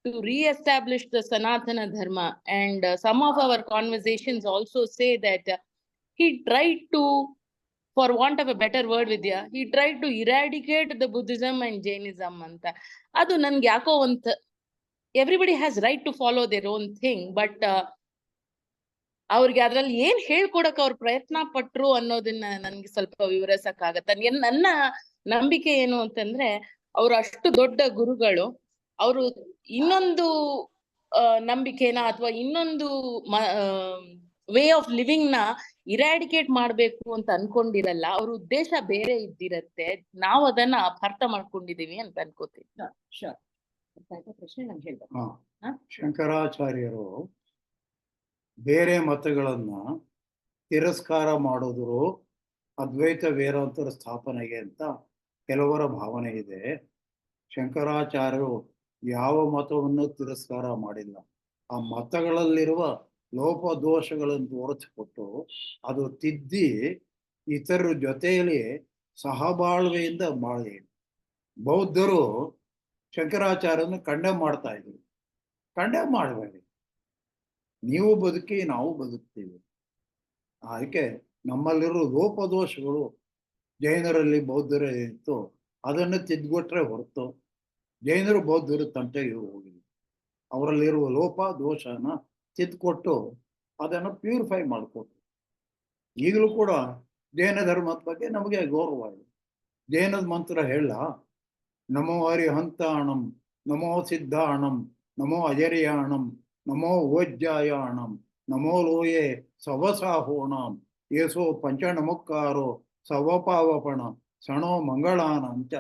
to re-establish the Sanatana Dharma? And some of our conversations also say that he tried to, for want of a better word, Vidya, he tried to eradicate the Buddhism and Jainism ಅಂತ. ಅದು ನನ್ಗೆ ಯಾಕೋ everybody has right to follow their own thing, but ಅವ್ರಿಗೆ ಅದ್ರಲ್ಲಿ ಏನ್ ಹೇಳ್ಕೊಡಕ್ ಅವ್ರ ಪ್ರಯತ್ನ ಪಟ್ರು ಅನ್ನೋದನ್ನ ನನ್ಗೆ ಸ್ವಲ್ಪ ವಿವರಿಸಕ್ಕಾಗತ್ತ? ನನ್ನ ನಂಬಿಕೆ ಏನು ಅಂತಂದ್ರೆ, ಅವ್ರು ಅಷ್ಟು ದೊಡ್ಡ ಗುರುಗಳು, ಅವರು ಇನ್ನೊಂದು ನಂಬಿಕೆನ ಅಥವಾ ಇನ್ನೊಂದು ವೇ ಆಫ್ ಲಿವಿಂಗ್ ನ ಇರಾಡಿಕೇಟ್ ಮಾಡ್ಬೇಕು ಅಂತ ಅನ್ಕೊಂಡಿರಲ್ಲ. ಅವ್ರ ಉದ್ದೇಶ ಬೇರೆ ಇದ್ದಿರತ್ತೆ. ನಾವು ಅದನ್ನ ಅಪಾರ್ಥ ಮಾಡ್ಕೊಂಡಿದೀವಿ ಅಂತ ಅನ್ಕೋತೀನಿ. ಪ್ರಶ್ನೆ ನಂಗೆ ಹೇಳ್ಬೇಕು. ಶಂಕರಾಚಾರ್ಯರು ಬೇರೆ ಮತಗಳನ್ನ ತಿರಸ್ಕಾರ ಮಾಡೋದ್ರು ಅದ್ವೈತ ವೇದಾಂತರ ಸ್ಥಾಪನೆಗೆ ಅಂತ ಕೆಲವರ ಭಾವನೆ ಇದೆ. ಶಂಕರಾಚಾರ್ಯರು ಯಾವ ಮತವನ್ನು ತಿರಸ್ಕಾರ ಮಾಡಿಲ್ಲ. ಆ ಮತಗಳಲ್ಲಿರುವ ಲೋಪದೋಷಗಳನ್ನು ತೋರಿಸಿಕೊಟ್ಟು ಅದು ತಿದ್ದಿ ಇತರರ ಜೊತೆಯಲ್ಲಿ ಸಹಬಾಳ್ವೆಯಿಂದ ಬಾಳಿ. ಬೌದ್ಧರು ಶಂಕರಾಚಾರ್ಯನ ಕಂಡೆಮ್ ಮಾಡ್ತಾ ಇದ್ರು. ಕಂಡೆಮ್ ಮಾಡಬೇಡಿ, ನೀವು ಬದುಕಿ ನಾವು ಬದುಕ್ತೀವಿ. ಅದಕ್ಕೆ ನಮ್ಮಲ್ಲಿರೋ ಲೋಪದೋಷಗಳು ಜೈನರಲ್ಲಿ ಬೌದ್ಧರಲ್ಲಿ ಇತ್ತು, ಅದನ್ನು ತಿದ್ಕೊಟ್ರೆ ಹೊರತು ಜೈನರು ಬೌದ್ಧರು ತಂಟೆಗೆ ಹೋಗಿಲ್ಲ. ಅವರಲ್ಲಿರುವ ಲೋಪ ದೋಷನ ತಿದ್ಕೊಟ್ಟು ಅದನ್ನು ಪ್ಯೂರಿಫೈ ಮಾಡಿಕೊಟ್ರು. ಈಗಲೂ ಕೂಡ ಜೈನ ಧರ್ಮದ ಬಗ್ಗೆ ನಮಗೆ ಗೌರವ ಇದೆ. ಜೈನದ ಮಂತ್ರ ಹೇಳ, ನಮೋ ಹರಿಹಂತಾಣಂ, ನಮೋ ಸಿದ್ಧಾಣಂ, ನಮೋ ಅಜರ್ಯಾಣಂ, ನಮೋ ಓಜ್ಜಾಯಾಣಂ, ನಮೋ ಲೋಯೆ ಸವಸಾಹೋಣಂ, ಏಸೋ ಪಂಚನಮುಕ್ಕಾರೋ ಸವಪಾವಪಣ ಸಣೋ ಮಂಗಳಾನಂಚ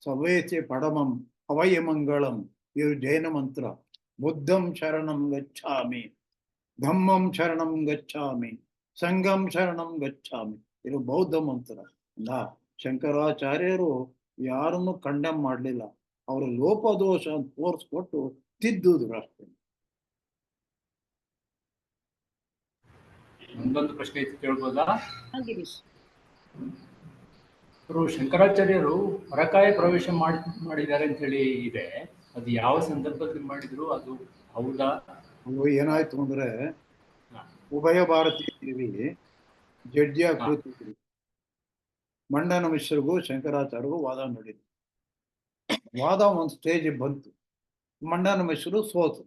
ಸವೇಸಿ ಪಡಮಂ ಅವಯ ಮಂಗಳಂ. ಇದು ಜೈನ ಮಂತ್ರ. ಬುದ್ಧಂ ಶರಣಂ ಗಚ್ಛಾಮಿ, ಧಮ್ಮಂ ಶರಣಂ ಗಚ್ಛಾಮಿ, ಸಂಘಂ ಶರಣಂ ಗಚ್ಛಾಮಿ. ಇದು ಬೌದ್ಧ ಮಂತ್ರ. ಶಂಕರಾಚಾರ್ಯರು ಯಾರನ್ನು ಕಂಡೆಮ್ ಮಾಡಲಿಲ್ಲ, ಅವರ ಲೋಪದೋಷ ತೋರಿಸ್ಕೊಟ್ಟು ತಿದ್ದುದ್ರು ಅಷ್ಟೇ. ಒಂದೊಂದು ಪ್ರಶ್ನೆ ಇತ್ತು, ಕೇಳ್ಬೋದಾ? ಗಿರೀಶ್. ಶಂಕರಾಚಾರ್ಯರು ಹೊರಕಾಯ ಪ್ರವೇಶ ಮಾಡಿದ್ದಾರೆ ಅಂತ ಹೇಳಿ ಇದೆ. ಅದು ಯಾವ ಸಂದರ್ಭದಲ್ಲಿ ಮಾಡಿದ್ರು? ಅದು ಹೌದಾ? ಅದು ಏನಾಯ್ತು ಅಂದ್ರೆ, ಉಭಯ ಭಾರತೀಯ ದೇವಿ ಜಡ್ಜಿಯಾಗಿ ಕೂತಿದ್ರು. ಮಂಡನ ಮಿಶ್ರಿಗೂ ಶಂಕರಾಚಾರ್ಯರಿಗೂ ವಾದ ನಡೀತು. ವಾದ ಒಂದು ಸ್ಟೇಜ್ ಬಂತು. ಮಂಡನ ಮಿಶ್ರು ಸೋತು.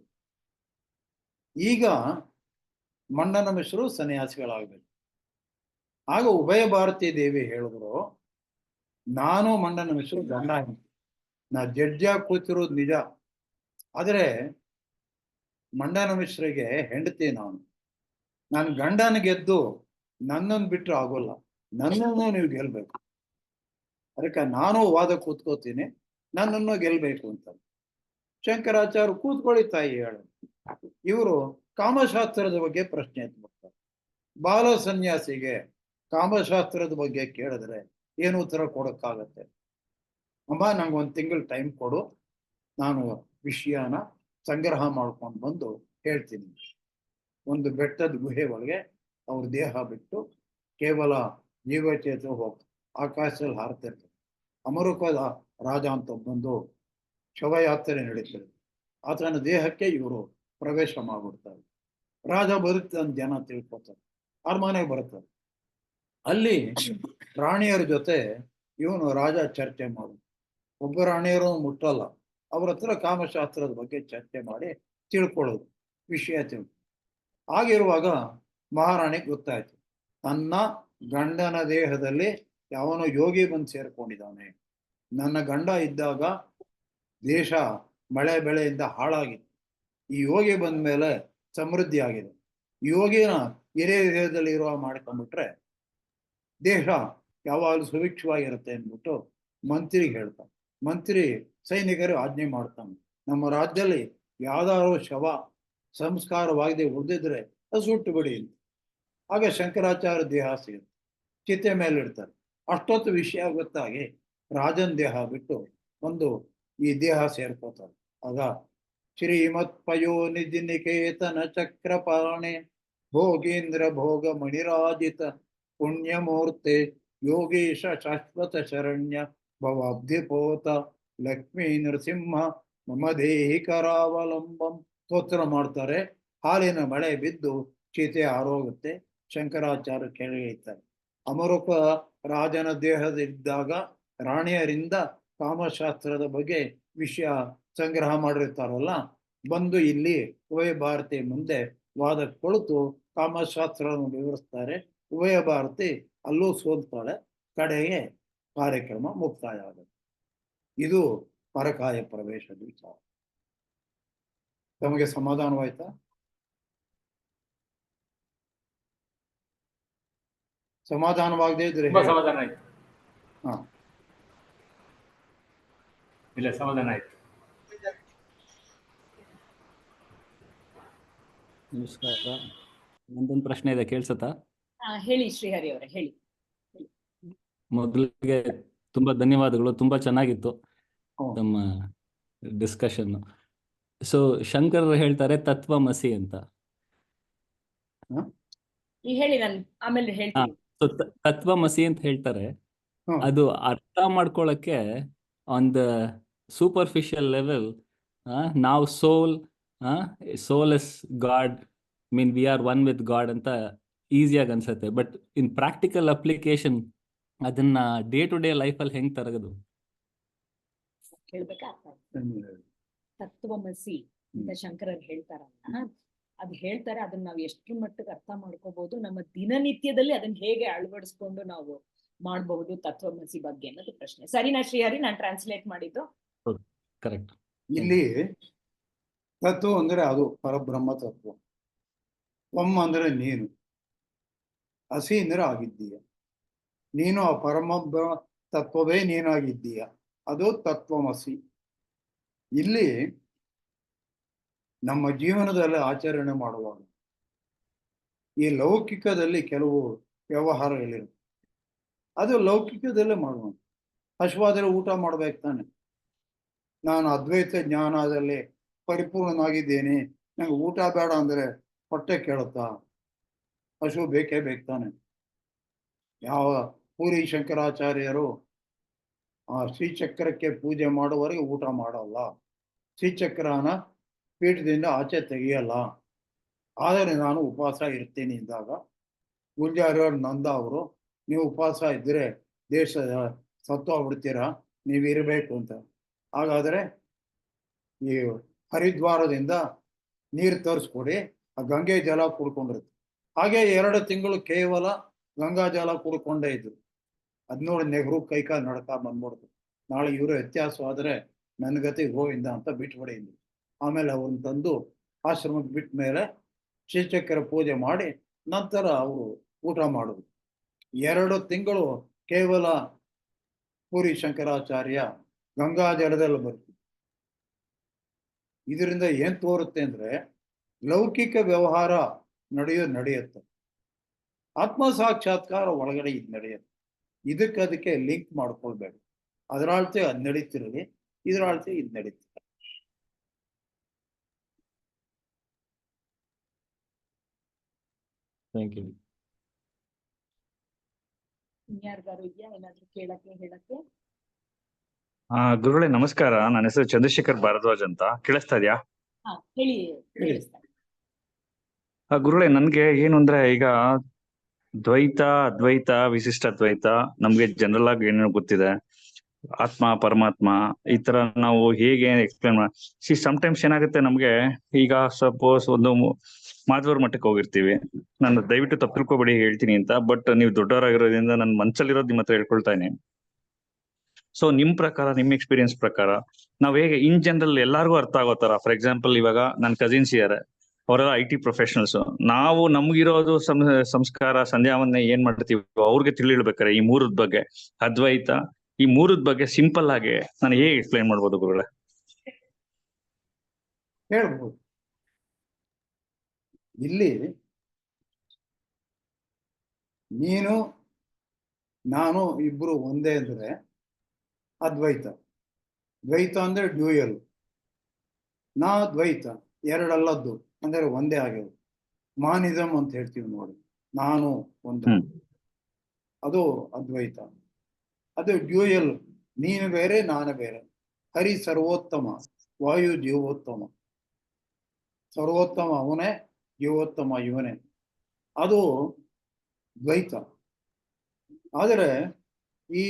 ಈಗ ಮಂಡನ ಮಿಶ್ರು ಸನ್ಯಾಸಿಗಳಾಗಬೇಕು. ಆಗ ಉಭಯ ಭಾರತಿ ದೇವಿ ಹೇಳಿದ್ರು, ನಾನು ಮಂಡನ ಮಿಶ್ರು ಗಂಡ ಹೆಂಡತಿ, ನಾ ಜಡ್ಜಾಗಿ ಕೂತಿರೋದು ನಿಜ, ಆದರೆ ಮಂಡನ ಮಿಶ್ರಿಗೆ ಹೆಂಡತಿ ನಾನು ಗಂಡನ ಗೆದ್ದು ನನ್ನನ್ನು ಬಿಟ್ಟರೆ ಆಗೋಲ್ಲ, ನನ್ನನ್ನು ನೀವು ಗೆಲ್ಬೇಕು. ಅದಕ್ಕೆ ನಾನು ವಾದ ಕೂತ್ಕೋತೀನಿ, ನನ್ನನ್ನು ಗೆಲ್ಬೇಕು ಅಂತ. ಶಂಕರಾಚಾರ್ಯ ಕೂತ್ಕೊಳ್ಳಿ ತಾಯಿ ಹೇಳು. ಇವರು ಕಾಮಶಾಸ್ತ್ರದ ಬಗ್ಗೆ ಪ್ರಶ್ನೆ ಎತ್ಬಿಡ್ತಾರೆ. ಬಾಲ ಸನ್ಯಾಸಿಗೆ ಕಾಮಶಾಸ್ತ್ರದ ಬಗ್ಗೆ ಕೇಳಿದ್ರೆ ಏನು ಉತ್ತರ ಕೊಡೋಕ್ಕಾಗತ್ತೆ? ಅಮ್ಮ ನಂಗೊಂದು ತಿಂಗಳು ಟೈಮ್ ಕೊಡು, ನಾನು ವಿಷಯನ ಸಂಗ್ರಹ ಮಾಡ್ಕೊಂಡು ಬಂದು ಹೇಳ್ತೀನಿ. ಒಂದು ಬೆಟ್ಟದ ಗುಹೆ ಒಳಗೆ ಅವ್ರ ದೇಹ ಬಿಟ್ಟು ಕೇವಲ ಜೀವಚೇತ ಹೋಗ್ತಾರೆ, ಆಕಾಶದಲ್ಲಿ ಹಾರ್ತಿರ್ತಾರೆ. ಅಮರುಕದ ರಾಜ ಅಂತ ಬಂದು ಶವಯಾತ್ರೆ ನಡೀತದೆ, ಆತನ ದೇಹಕ್ಕೆ ಇವರು ಪ್ರವೇಶ ಮಾಡ್ಬಿಡ್ತಾರೆ. ರಾಜ ಬರುತ್ತೆ ಅಂತ ಜನ ತಿಳ್ಕೊತಾರೆ, ಅರಮನೆಗೆ ಬರ್ತಾರೆ. ಅಲ್ಲಿ ರಾಣಿಯರ ಜೊತೆ ಇವನು ರಾಜ ಚರ್ಚೆ ಮಾಡು. ಒಬ್ಬ ರಾಣಿಯರು ಮುಟ್ಟಲ್ಲ, ಅವ್ರ ಹತ್ರ ಕಾಮಶಾಸ್ತ್ರದ ಬಗ್ಗೆ ಚರ್ಚೆ ಮಾಡಿ ತಿಳ್ಕೊಳ್ಳೋದು, ವಿಷಯ ಆಗಿರುವಾಗ ಮಹಾರಾಣಿಗೆ ಗೊತ್ತಾಯ್ತು, ತನ್ನ ಗಂಡನ ದೇಹದಲ್ಲಿ ಯಾವನೋ ಯೋಗಿ ಬಂದು ಸೇರ್ಕೊಂಡಿದ್ದಾನೆ. ನನ್ನ ಗಂಡ ಇದ್ದಾಗ ದೇಶ ಮಳೆ ಬೆಳೆಯಿಂದ ಹಾಳಾಗಿತ್ತು, ಈ ಯೋಗಿ ಬಂದ ಮೇಲೆ ಸಮೃದ್ಧಿ ಆಗಿದೆ. ಯೋಗಿನ ಹಿರಿಯ ದೇಹದಲ್ಲಿ ಇರುವ ಮಾಡ್ಕೊಂಡ್ಬಿಟ್ರೆ ದೇಶ ಯಾವಾಗಲೂ ಸುಭಿಕ್ಷವಾಗಿರುತ್ತೆ ಅಂದ್ಬಿಟ್ಟು ಮಂತ್ರಿಗೆ ಹೇಳ್ತಾನೆ. ಮಂತ್ರಿ ಸೈನಿಕರು ಆಜ್ಞೆ ಮಾಡ್ತಾನೆ, ನಮ್ಮ ರಾಜ್ಯದಲ್ಲಿ ಯಾವ್ದಾದ್ರು ಶವ ಸಂಸ್ಕಾರವಾಗದೆ ಉಳಿದಿದ್ರೆ ಅದು ಸುಟ್ಟು ಬಿಡಿ ಅಂತ. ಆಗ ಶಂಕರಾಚಾರ್ಯ ದೇಹ ಸಿಗುತ್ತೆ, ಚಿತೆ ಮೇಲೆ ಇಡ್ತಾರೆ. ಅಷ್ಟೊತ್ತು ವಿಷಯ ಗೊತ್ತಾಗಿ ರಾಜನ್ ದೇಹ ಬಿಟ್ಟು ಒಂದು ಈ ದೇಹ ಸೇರ್ಕೋತಾರೆ. ಆಗ ಶ್ರೀಮತ್ ಪಯೋನಿಧಿ ನಿಕೇತನ ಚಕ್ರಪಾಣೆ ಭೋಗೇಂದ್ರ ಭೋಗ ಮಣಿರಾಜಿತ ಪುಣ್ಯಮೂರ್ತೆ ಯೋಗೇಶ ಶಾಶ್ವತ ಶರಣ್ಯ ಭವಾಬ್ಧಿಪೋತ ಲಕ್ಷ್ಮೀ ನರಸಿಂಹ ಮಮ ದೇಹಿ ಕರಾವಲಂಬಂ ಸ್ತೋತ್ರ ಮಾಡ್ತಾರೆ. ಹಾಲಿನ ಮಳೆ ಬಿದ್ದು ಚೀತೆ ಆರೋಗುತ್ತೆ. ಶಂಕರಾಚಾರ್ಯ ಕೆಳಗಿಳಿತಾರೆ. ಅಮರುಕ ರಾಜನ ದೇಹದಿದ್ದಾಗ ರಾಣಿಯರಿಂದ ಕಾಮಶಾಸ್ತ್ರದ ಬಗ್ಗೆ ವಿಷಯ ಸಂಗ್ರಹ ಮಾಡಿರ್ತಾರಲ್ಲ, ಬಂದು ಇಲ್ಲಿ ಉಭಯ ಭಾರತಿ ಮುಂದೆ ವಾದ ಕೊಳಿತು ಕಾಮಶಾಸ್ತ್ರವನ್ನು ವಿವರಿಸ್ತಾರೆ. ಉಭಯ ಭಾರತಿ ಅಲ್ಲೂ ಸೋಲ್ತಾಳೆ, ಕಡೆಗೆ ಕಾರ್ಯಕ್ರಮ ಮುಕ್ತಾಯ ಆಗುತ್ತೆ. ಇದು ಪರಕಾಯ ಪ್ರವೇಶದ ವಿಚಾರ. ತಮಗೆ ಸಮಾಧಾನವಾಯ್ತಾ? ಸಮಾಧಾನವಾಗದೇ ಇದ್ರೆ ತುಂಬಾ ಸಮಾಧಾನ ಆಯ್ತು. ಹಾ, ಇಲ್ಲ, ಸಮಾಧಾನ ಆಯ್ತು. ನಮಸ್ಕಾರ. ನಂದೊಂದು ಪ್ರಶ್ನೆ ಇದೆ, ಕೇಳ್ಸತ್ತಾ? ಹೇಳಿ ಶ್ರೀಹರಿ ಅವರೇ, ಹೇಳಿ. ಮೊದಲಿಗೆ ತುಂಬಾ ಧನ್ಯವಾದಗಳು, ತುಂಬಾ ಚೆನ್ನಾಗಿತ್ತು ಹ್ಮ್. ನಮ್ಮ ಡಿಸ್ಕಷನ್. ಸೊ ಶಂಕರ್ ಹೇಳ್ತಾರೆ ತತ್ವಮಸಿ ಅಂತ. ಈಗ ಹೇಳಿ, ನಾನು ಆಮೇಲೆ ಹೇಳ್ತೀನಿ. ಸೊ ತತ್ವಮಸಿ ಅಂತ ಹೇಳ್ತಾರೆ. ಹ್ಮ್. ಅದು ಅರ್ಥ ಮಾಡ್ಕೊಳಕ್ಕೆ ಆನ್ ದ ಸೂಪರ್ಫಿಷಿಯಲ್ ಲೆವೆಲ್ ನಾವು soul is God, mean we are one with God ಅಂತ ಈಸಿಯಾಗಿ ಅನ್ಸುತ್ತೆ. ಬಟ್ ಇನ್ ಪ್ರಾಕ್ಟಿಕಲ್ ಅಪ್ಲಿಕೇಶನ್ ಅದನ್ನ ಡೇ ಟು ಡೇ ಲೈಫಲ್ಲಿ ಹೆಂಗ್ ತರಗದು? ಕೇಳ್ಬೇಕಾ? ತತ್ವಮಸಿ ಅಂತ ಶಂಕರರು ಹೇಳ್ತಾರಲ್ಲ, ಅದ್ ಹೇಳ್ತಾರೆ. ಅದನ್ನ ನಾವು ಎಷ್ಟು ಮಟ್ಟಿಗೆ ಅರ್ಥ ಮಾಡ್ಕೋಬಹುದು, ನಮ್ಮ ದಿನನಿತ್ಯದಲ್ಲಿ ಅದನ್ನ ಹೇಗೆ ಅಳವಡಿಸ್ಕೊಂಡು ನಾವು ಮಾಡಬಹುದು ತತ್ವಮಸಿ ಬಗ್ಗೆ ಅನ್ನೋದು ಪ್ರಶ್ನೆ. ಸರಿನಾ ಶ್ರೀಹರಿ? ನಾನು ಟ್ರಾನ್ಸ್ಲೇಟ್ ಮಾಡಿದ್ದು ಕರೆಕ್ಟ್. ಇಲ್ಲಿ ತತ್ವ ಅಂದ್ರೆ ಅದು ಪರಬ್ರಹ್ಮ ತತ್ವ. ಒಮ್ಮ ಅಂದ್ರೆ ನೀನು, ಹಸಿ ಅಂದ್ರೆ ಆಗಿದ್ದೀಯ, ನೀನು ಆ ಪರಮ ತತ್ವವೇ ನೀನಾಗಿದ್ದೀಯ, ಅದು ತತ್ವಮಸಿ. ಇಲ್ಲಿ ನಮ್ಮ ಜೀವನದಲ್ಲಿ ಆಚರಣೆ ಮಾಡುವಾಗ ಈ ಲೌಕಿಕದಲ್ಲಿ ಕೆಲವು ವ್ಯವಹಾರಗಳಿರುತ್ತೆ, ಅದು ಲೌಕಿಕದಲ್ಲೇ ಮಾಡುವ. ಹಶ್ವಾದರೆ ಊಟ ಮಾಡ್ಬೇಕು ತಾನೆ. ನಾನು ಅದ್ವೈತ ಜ್ಞಾನದಲ್ಲಿ ಪರಿಪೂರ್ಣನಾಗಿದ್ದೇನೆ, ನಂಗೆ ಊಟ ಬೇಡ ಅಂದ್ರೆ ಹೊಟ್ಟೆ ಕೇಳುತ್ತಾ? ಹಶು ಬೇಕೇ ಬೇಕು ತಾನೆ. ಯಾವ ಪೂರಿ ಶಂಕರಾಚಾರ್ಯರು ಆ ಶ್ರೀಚಕ್ರಕ್ಕೆ ಪೂಜೆ ಮಾಡುವವರೆಗೆ ಊಟ ಮಾಡಲ್ಲ, ಶ್ರೀಚಕ್ರನ ಪೀಠದಿಂದ ಆಚೆ ತೆಗೆಯಲ್ಲ. ಆದರೆ ನಾನು ಉಪವಾಸ ಇರ್ತೀನಿ ಎಂದಾಗ ಗುಂಜಾರಿಯವ್ರ ನಂದ ಅವರು, ನೀವು ಉಪವಾಸ ಇದ್ದರೆ ದೇಶದ ಸತ್ತೋಗ್ಬಿಡ್ತೀರಾ, ನೀವು ಇರಬೇಕು ಅಂತ. ಹಾಗಾದರೆ ಈ ಹರಿದ್ವಾರದಿಂದ ನೀರು ತರಿಸ್ಕೊಡಿ, ಆ ಗಂಗೆ ಜಲ ಕುಡ್ಕೊಂಡಿರುತ್ತೆ. ಹಾಗೆ 2 ತಿಂಗಳು ಕೇವಲ ಗಂಗಾ ಜಲ ಕುಡ್ಕೊಂಡೇ ಇದ್ರು. ಅದ್ ನೋಡಿ ನೆಹರು ಕೈಕಾಲು ನಡ್ಕ ಬಂದ್ಬಿಡ್ತು. ನಾಳೆ ಇವರು ವ್ಯತ್ಯಾಸವಾದ್ರೆ ನನ್ನ ಗತಿ ಗೋವಿಂದ ಅಂತ ಬಿಟ್ಬಿಡಿ ಇದ್ರು. ಆಮೇಲೆ ಅವ್ರನ್ನ ತಂದು ಆಶ್ರಮಕ್ಕೆ ಬಿಟ್ಟ ಮೇಲೆ ಶ್ರೀಚಕ್ರ ಪೂಜೆ ಮಾಡಿ ನಂತರ ಅವರು ಊಟ ಮಾಡುದು. 2 ತಿಂಗಳು ಕೇವಲ ಪೂರಿ ಶಂಕರಾಚಾರ್ಯ ಗಂಗಾ ಜಲದಲ್ಲಿ ಬರ್ತಿದ್ರು. ಇದರಿಂದ ಏನ್ ತೋರುತ್ತೆ ಅಂದ್ರೆ ಲೌಕಿಕ ವ್ಯವಹಾರ ನಡೆಯುತ್ತೆ, ಆತ್ಮ ಸಾಕ್ಷಾತ್ಕಾರ ಒಳಗಡೆ ಇದು ನಡೆಯುತ್ತೆ. ಅದಕ್ಕೆ ಲಿಂಕ್ ಮಾಡ್ಕೊಳ್ಬೇಕು. ಅದರ ಅಳತೆ ಅದು ನಡೀತಿರಲಿ, ಇದರ ಅಳತೆ ಇದು ನಡೀತಿರಲಿ. Thank you. ಇನ್ಯಾರ್ಗಾರು ಇದೆಯಾ ಏನಾದ್ರು ಕೇಳಕ್ಕೆ ಹೇಳಕ್ಕೆ? ಗುರುಗಳೇ ನಮಸ್ಕಾರ. ನನ್ನ ಹೆಸರು ಚಂದ್ರಶೇಖರ್ ಭಾರದ್ವಾಜ್ ಅಂತ. ಕೇಳಿಸ್ತಾ ಇದೆಯಾ? ಹಾ ಹೇಳಿ, ಕೇಳಿಸ್ತಾ ಇದೆ. ಗುರುಗಳೇ, ನನ್ಗೆ ಏನು ಅಂದ್ರೆ ಈಗ ದ್ವೈತ, ಅದ್ವೈತ, ವಿಶಿಷ್ಟ ಅದ್ವೈತ ನಮ್ಗೆ ಜನರಲ್ ಆಗಿ ಏನೇನೋ ಗೊತ್ತಿದೆ. ಆತ್ಮ, ಪರಮಾತ್ಮ ಈ ತರ ನಾವು ಹೇಗೆ ಎಕ್ಸ್ಪ್ಲೇನ್ ಸಮ್ಟೈಮ್ಸ್ ಏನಾಗುತ್ತೆ ನಮ್ಗೆ, ಈಗ ಸಪೋಸ್ ಒಂದು ಮಾಧವರ ಮಠಕ್ಕೆ ಹೋಗಿರ್ತೀವಿ. ನಾನು ದಯವಿಟ್ಟು ತಪ್ಪು ತಿಳ್ಕೊಬೇಡಿ ಹೇಳ್ತೀನಿ ಅಂತ, ಬಟ್ ನೀವು ದೊಡ್ಡವರಾಗಿರೋದ್ರಿಂದ ನನ್ನ ಮನ್ಸಲ್ಲಿರೋದು ನಿಮ್ಮ ಹತ್ರ ಹೇಳ್ಕೊಳ್ತಾನೆ. ಸೊ ನಿಮ್ ಪ್ರಕಾರ, ನಿಮ್ ಎಕ್ಸ್ಪೀರಿಯನ್ಸ್ ಪ್ರಕಾರ ನಾವ್ ಹೇಗೆ ಇನ್ ಜನರಲ್ ಎಲ್ಲಾರ್ಗು ಅರ್ಥ ಆಗೋ ತರ, ಫಾರ್ ಎಕ್ಸಾಂಪಲ್ ಇವಾಗ ನನ್ನ ಕಸಿನ್ಸ್ ಇದಾರೆ, ಅವರೆಲ್ಲ IT ಪ್ರೊಫೆಷನಲ್ಸ್. ನಾವು ನಮ್ಗಿರೋದು ಸಂಸ್ಕಾರ ಸಂಧ್ಯಾವನ್ನೇ ಏನ್ ಮಾಡ್ತೀವಿ ಅವ್ರಿಗೆ ತಿಳಿಳ್ಬೇಕಾರೆ ಈ ಮೂರದ ಬಗ್ಗೆ, ಅದ್ವೈತ ಈ ಮೂರದ ಬಗ್ಗೆ ಸಿಂಪಲ್ ಆಗಿ ನಾನು ಹೇಗೆ ಎಕ್ಸ್ಪ್ಲೈನ್ ಮಾಡ್ಬೋದು ಗುರುಗಳೇ? ಹೇಳ್ಬೋದು. ಇಲ್ಲಿ ನೀನು ನಾನು ಇಬ್ರು ಒಂದೇ ಅಂದ್ರೆ ಅದ್ವೈತ. ದ್ವೈತ ಅಂದ್ರೆ ಡ್ಯೂಯಲ್. ನಾ ದ್ವೈತ, ಎರಡಲ್ಲದ್ದು ಅಂದ್ರೆ ಒಂದೇ ಆಗಿರೋದು. ಮಾನಿಸಮ್ ಅಂತ ಹೇಳ್ತೀವಿ ನೋಡಿ, ನಾನು ಒಂದು, ಅದು ಅದ್ವೈತ. ಅದು ಡ್ಯೂಯಲ್, ನೀನು ಬೇರೆ ನಾನು ಬೇರೆ. ಹರಿ ಸರ್ವೋತ್ತಮ, ವಾಯು ಜೀವೋತ್ತಮ. ಸರ್ವೋತ್ತಮ ಅವನೇ, ಜೀವೋತ್ತಮ ಇವನೇ. ಅದು ದ್ವೈತ. ಆದರೆ ಈ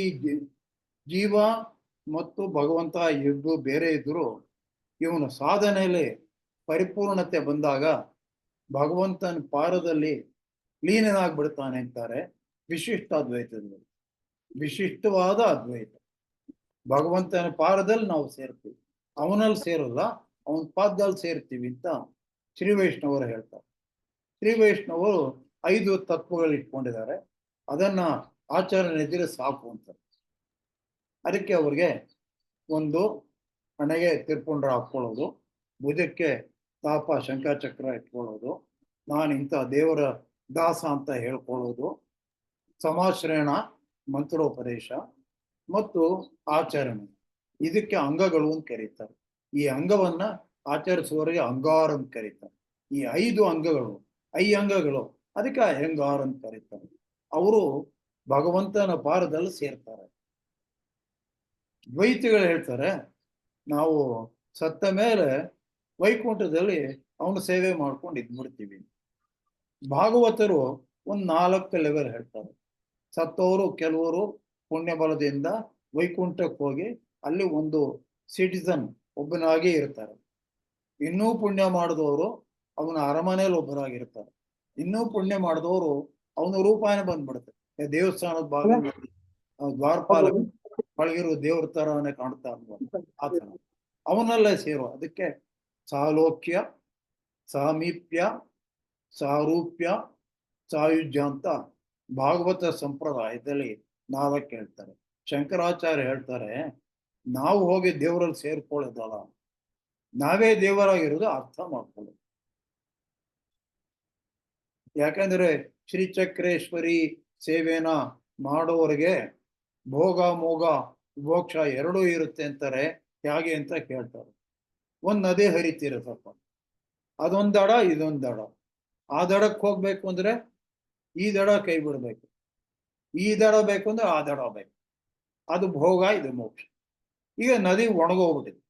ಜೀವ ಮತ್ತು ಭಗವಂತ ಇಬ್ಬರು ಬೇರೆ ಇದ್ರು, ಇವನು ಸಾಧನೆಯಲ್ಲಿ ಪರಿಪೂರ್ಣತೆ ಬಂದಾಗ ಭಗವಂತನ ಪಾರದಲ್ಲಿ ಲೀನನಾಗ್ಬಿಡ್ತಾನೆ ಅಂತಾರೆ ವಿಶಿಷ್ಟ ಅದ್ವೈತದಲ್ಲಿ. ವಿಶಿಷ್ಟವಾದ ಅದ್ವೈತ. ಭಗವಂತನ ಪಾರದಲ್ಲಿ ನಾವು ಸೇರ್ತೀವಿ, ಅವನಲ್ಲಿ ಸೇರಲ್ಲ, ಅವನ ಪಾದದಲ್ಲಿ ಸೇರ್ತೀವಿ ಅಂತ ಶ್ರೀ ವೈಷ್ಣವರು ಹೇಳ್ತಾರೆ. ಶ್ರೀ ವೈಷ್ಣವರು 5 ತತ್ವಗಳು ಇಟ್ಕೊಂಡಿದ್ದಾರೆ, ಅದನ್ನ ಆಚರಣೆ ಇದ್ರೆ ಸಾಕು ಅಂತಾರೆ. ಅದಕ್ಕೆ ಅವ್ರಿಗೆ ಒಂದು ಹಣೆಗೆ ತಿರ್ಪುಂಡ್ರ ಹಾಕೊಳ್ಳೋದು, ಭುಜಕ್ಕೆ ತಾಪ ಶಂಖಚಕ್ರ ಇಟ್ಕೊಳ್ಳೋದು, ನಾನು ಇಂಥ ದೇವರ ದಾಸ ಅಂತ ಹೇಳ್ಕೊಳ್ಳೋದು, ಸಮಾಶ್ರಯಣ ಮಂತ್ರೋಪದೇಶ ಮತ್ತು ಆಚರಣೆ, ಇದಕ್ಕೆ ಅಂಗಗಳು ಅಂತ ಕರೀತಾರೆ. ಈ ಅಂಗವನ್ನ ಆಚರಿಸುವವರಿಗೆ ಅಂಗಾರ ಅಂತ ಕರೀತಾರೆ. ಈ 5 ಅಂಗಗಳು, 5 ಅಂಗಗಳು, ಅದಕ್ಕೆ ಅಹಂಗಾರ ಅಂತ ಕರೀತಾರೆ. ಅವರು ಭಗವಂತನ ಪಾರದಲ್ಲಿ ಸೇರ್ತಾರೆ. ದ್ವೈತಿಗಳು ಹೇಳ್ತಾರೆ ನಾವು ಸತ್ತ ಮೇಲೆ ವೈಕುಂಠದಲ್ಲಿ ಅವನ ಸೇವೆ ಮಾಡ್ಕೊಂಡು ಇದ್ಬಿಡ್ತೀವಿ. ಭಾಗವತರು ಒಂದು 4 ಲೆವೆಲ್ ಹೇಳ್ತಾರೆ. ಸತ್ತವರು ಕೆಲವರು ಪುಣ್ಯ ಬಲದಿಂದ ವೈಕುಂಠಕ್ಕೆ ಹೋಗಿ ಅಲ್ಲಿ ಒಂದು ಸಿಟಿಸನ್ ಒಬ್ಬನಾಗಿ ಇರ್ತಾರೆ. ಇನ್ನೂ ಪುಣ್ಯ ಮಾಡಿದವರು ಅವನ ಅರಮನೆಯಲ್ಲಿ ಒಬ್ಬರಾಗಿರ್ತಾರೆ. ಇನ್ನೂ ಪುಣ್ಯ ಮಾಡಿದವರು ಅವನ ರೂಪಾಯನ ಬಂದ್ಬಿಡುತ್ತೆ. ದೇವಸ್ಥಾನದ ಭಾಗದಲ್ಲಿ ದ್ವಾರಪಾಲ ಒಳಗಿರುವ ದೇವ್ರ ತರನೇ ಕಾಣ್ತಾ ಇರ್ಬೋದು, ಆತರ ಅವನಲ್ಲೇ ಸೇರೋ. ಅದಕ್ಕೆ ಸಾಲೋಕ್ಯ, ಸಾಮೀಪ್ಯ, ಸಾರೂಪ್ಯ, ಸಾಯುಜ್ಯ ಅಂತ ಭಾಗವತ ಸಂಪ್ರದಾಯದಲ್ಲಿ 4 ಹೇಳ್ತಾರೆ. ಶಂಕರಾಚಾರ್ಯ ಹೇಳ್ತಾರೆ ನಾವು ಹೋಗಿ ದೇವರಲ್ಲಿ ಸೇರ್ಕೊಳ್ಳೋದಲ್ಲ, ನಾವೇ ದೇವರಾಗಿರೋದು ಅರ್ಥ ಮಾಡ್ಕೊಳ್ಳೋದು. ಯಾಕಂದ್ರೆ ಶ್ರೀಚಕ್ರೇಶ್ವರಿ ಸೇವೆನ ಮಾಡೋವರೆಗೆ ಭೋಗ ಮೋಗ ಮೋಕ್ಷ ಎರಡೂ ಇರುತ್ತೆ ಅಂತಾರೆ. ಹೇಗೆ ಅಂತ ಕೇಳ್ತಾರೆ. ಒಂದ್ ನದಿ ಹರಿತಿರತ್ತಪ್ಪ, ಅದೊಂದ್ ದಡ ಇದೊಂದ್ ದಡ. ಆ ದಡಕ್ಕೆ ಹೋಗ್ಬೇಕು ಅಂದ್ರೆ ಈ ದಡ ಕೈ ಬಿಡ್ಬೇಕು, ಈ ದಡ ಬೇಕು ಅಂದ್ರೆ ಆ ದಡ ಬೇಕು. ಅದು ಭೋಗ, ಇದು ಮೋಕ್ಷ. ಈಗ ನದಿ ಒಣಗೋಗ್ಬಿಟ್ಟಿದೆ,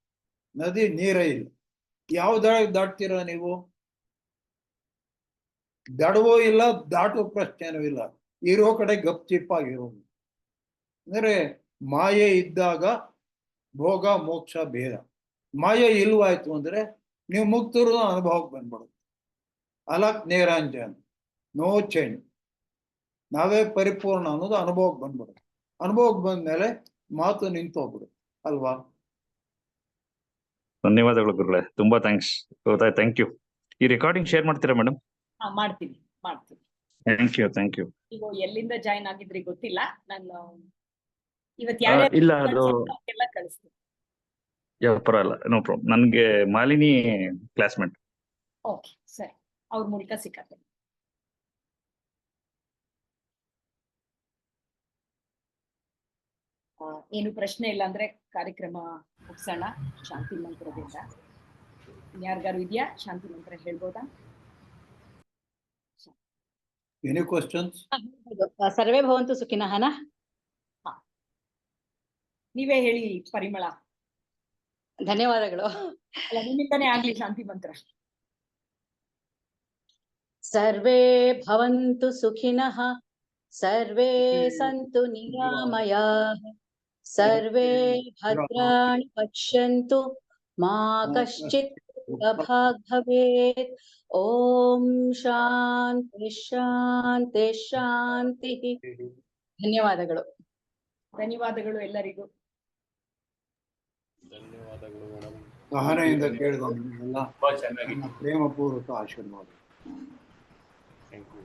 ನದಿ ನೀರೇ ಇಲ್ಲ. ಯಾವ ದಡ ದಾಟ್ತೀರ ನೀವು? ದಡವೂ ಇಲ್ಲ, ದಾಟೋ ಪ್ರಶ್ನೆನೂ ಇಲ್ಲ, ಇರೋ ಕಡೆ ಗಪ್ ಚಿಪ್ಪಾಗಿರೋದು. ಅಂದ್ರೆ ಮಾಯೆ ಇದ್ದಾಗ ಭೋಗ ಮೋಕ್ಷ ಭೇದ. ಮಾಯೆ ಇಲ್ವಾಯ್ತು ಅಂದ್ರೆ ನೀವು ಮುಕ್ತರು ಅನುಭವಕ್ಕೆ ಬಂದ್ಬಿಡುತ್ತೆ. ಅಲಕ್ ನಿರಂಜನ್, ನೋ ಚೇಂಜ್. ನಾವೇ ಪರಿಪೂರ್ಣ ಅನ್ನೋದು ಅನುಭವಕ್ಕೆ ಬಂದ್ಬಿಡುತ್ತೆ. ಅನುಭವಕ್ಕೆ ಬಂದ್ಮೇಲೆ ಮಾತು ನಿಂತು ಹೋಗ್ಬಿಡುತ್ತೆ ಅಲ್ವಾ? ಧನ್ಯವಾದಗಳು ಗುರುಗಳೇ, ತುಂಬಾ ಥ್ಯಾಂಕ್ಸ್. Thank you. ಈ ರೆಕಾರ್ಡಿಂಗ್ ಶೇರ್ ಮಾಡ್ತೀರಾ ಮೇಡಮ್? ಮಾಡ್ತೀನಿ. Thank you. ನೀವು ಎಲ್ಲಿಂದ ಜಾಯಿನ್ ಆಗಿದ್ರಿ ಗೊತ್ತಿಲ್ಲ. ನಾನು ಇವತ್ತು ಇಲ್ಲ, ಅದು ಎಲ್ಲ ಕಳಿಸ್ತೀನಿ. ಪರವಾಗಿಲ್ಲ, ನೋ ಪ್ರಾಬ್ಲಮ್. ನನ್ಗೆ ಮಾಲಿನಿ ಕ್ಲಾಸ್ಮೇಟ್. ಓಕೆ, ಸರಿ. ಅವ್ರ ಮೂಲಕ ಸಿಕ್ಕತ್ತೆ. ಏನು ಪ್ರಶ್ನೆ ಇಲ್ಲ ಅಂದ್ರೆ ಕಾರ್ಯಕ್ರಮ ಮುಗಿಸೋಣ ಶಾಂತಿ ಮಂತ್ರದಿಂದ. ಯಾರಿಗಾರು ಇದೆಯಾ ಶಾಂತಿ ಮಂತ್ರ ಹೇಳ್ಬೋದಾ? Any questions? ಸರ್ವೇ ಭವಂತು ಸುಖಿನಃನ. ನೀವೇ ಹೇಳಿ ಪರಿಮಳ. ಧನ್ಯವಾದಗಳು. ಅಲ್ಲ, ನಿಮ್ಮಿಂದಾನೇ ಆಗ್ಲಿ ಶಾಂತಿ ಮಂತ್ರ. ಸರ್ವೇ ಭವಂತು ಸುಖಿನಃ, ಸರ್ವೇ ಸಂತು ನಿರಾಮಯಾಃ, ಸರ್ವೇ ಭದ್ರಾಣಿ ಪಶ್ಯಂತು, ಮಾ ಕಶ್ಚಿತ್ ದುಃಖಭಾಗ್ ಭವೇತ್. ಓಂ ಶಾಂತಿ ಶಾಂತಿ ಶಾಂತಿ. ಧನ್ಯವಾದಗಳು. ಧನ್ಯವಾದಗಳು ಎಲ್ಲರಿಗೂ. ಸಹನೆಯಿಂದ ಕೇಳಿದ ನಿಮಗೆಲ್ಲ ತುಂಬಾ ಚೆನ್ನಾಗಿ. ನನ್ನ ಪ್ರೇಮಪೂರ್ವಕ ಆಶೀರ್ವಾದ. Thank you.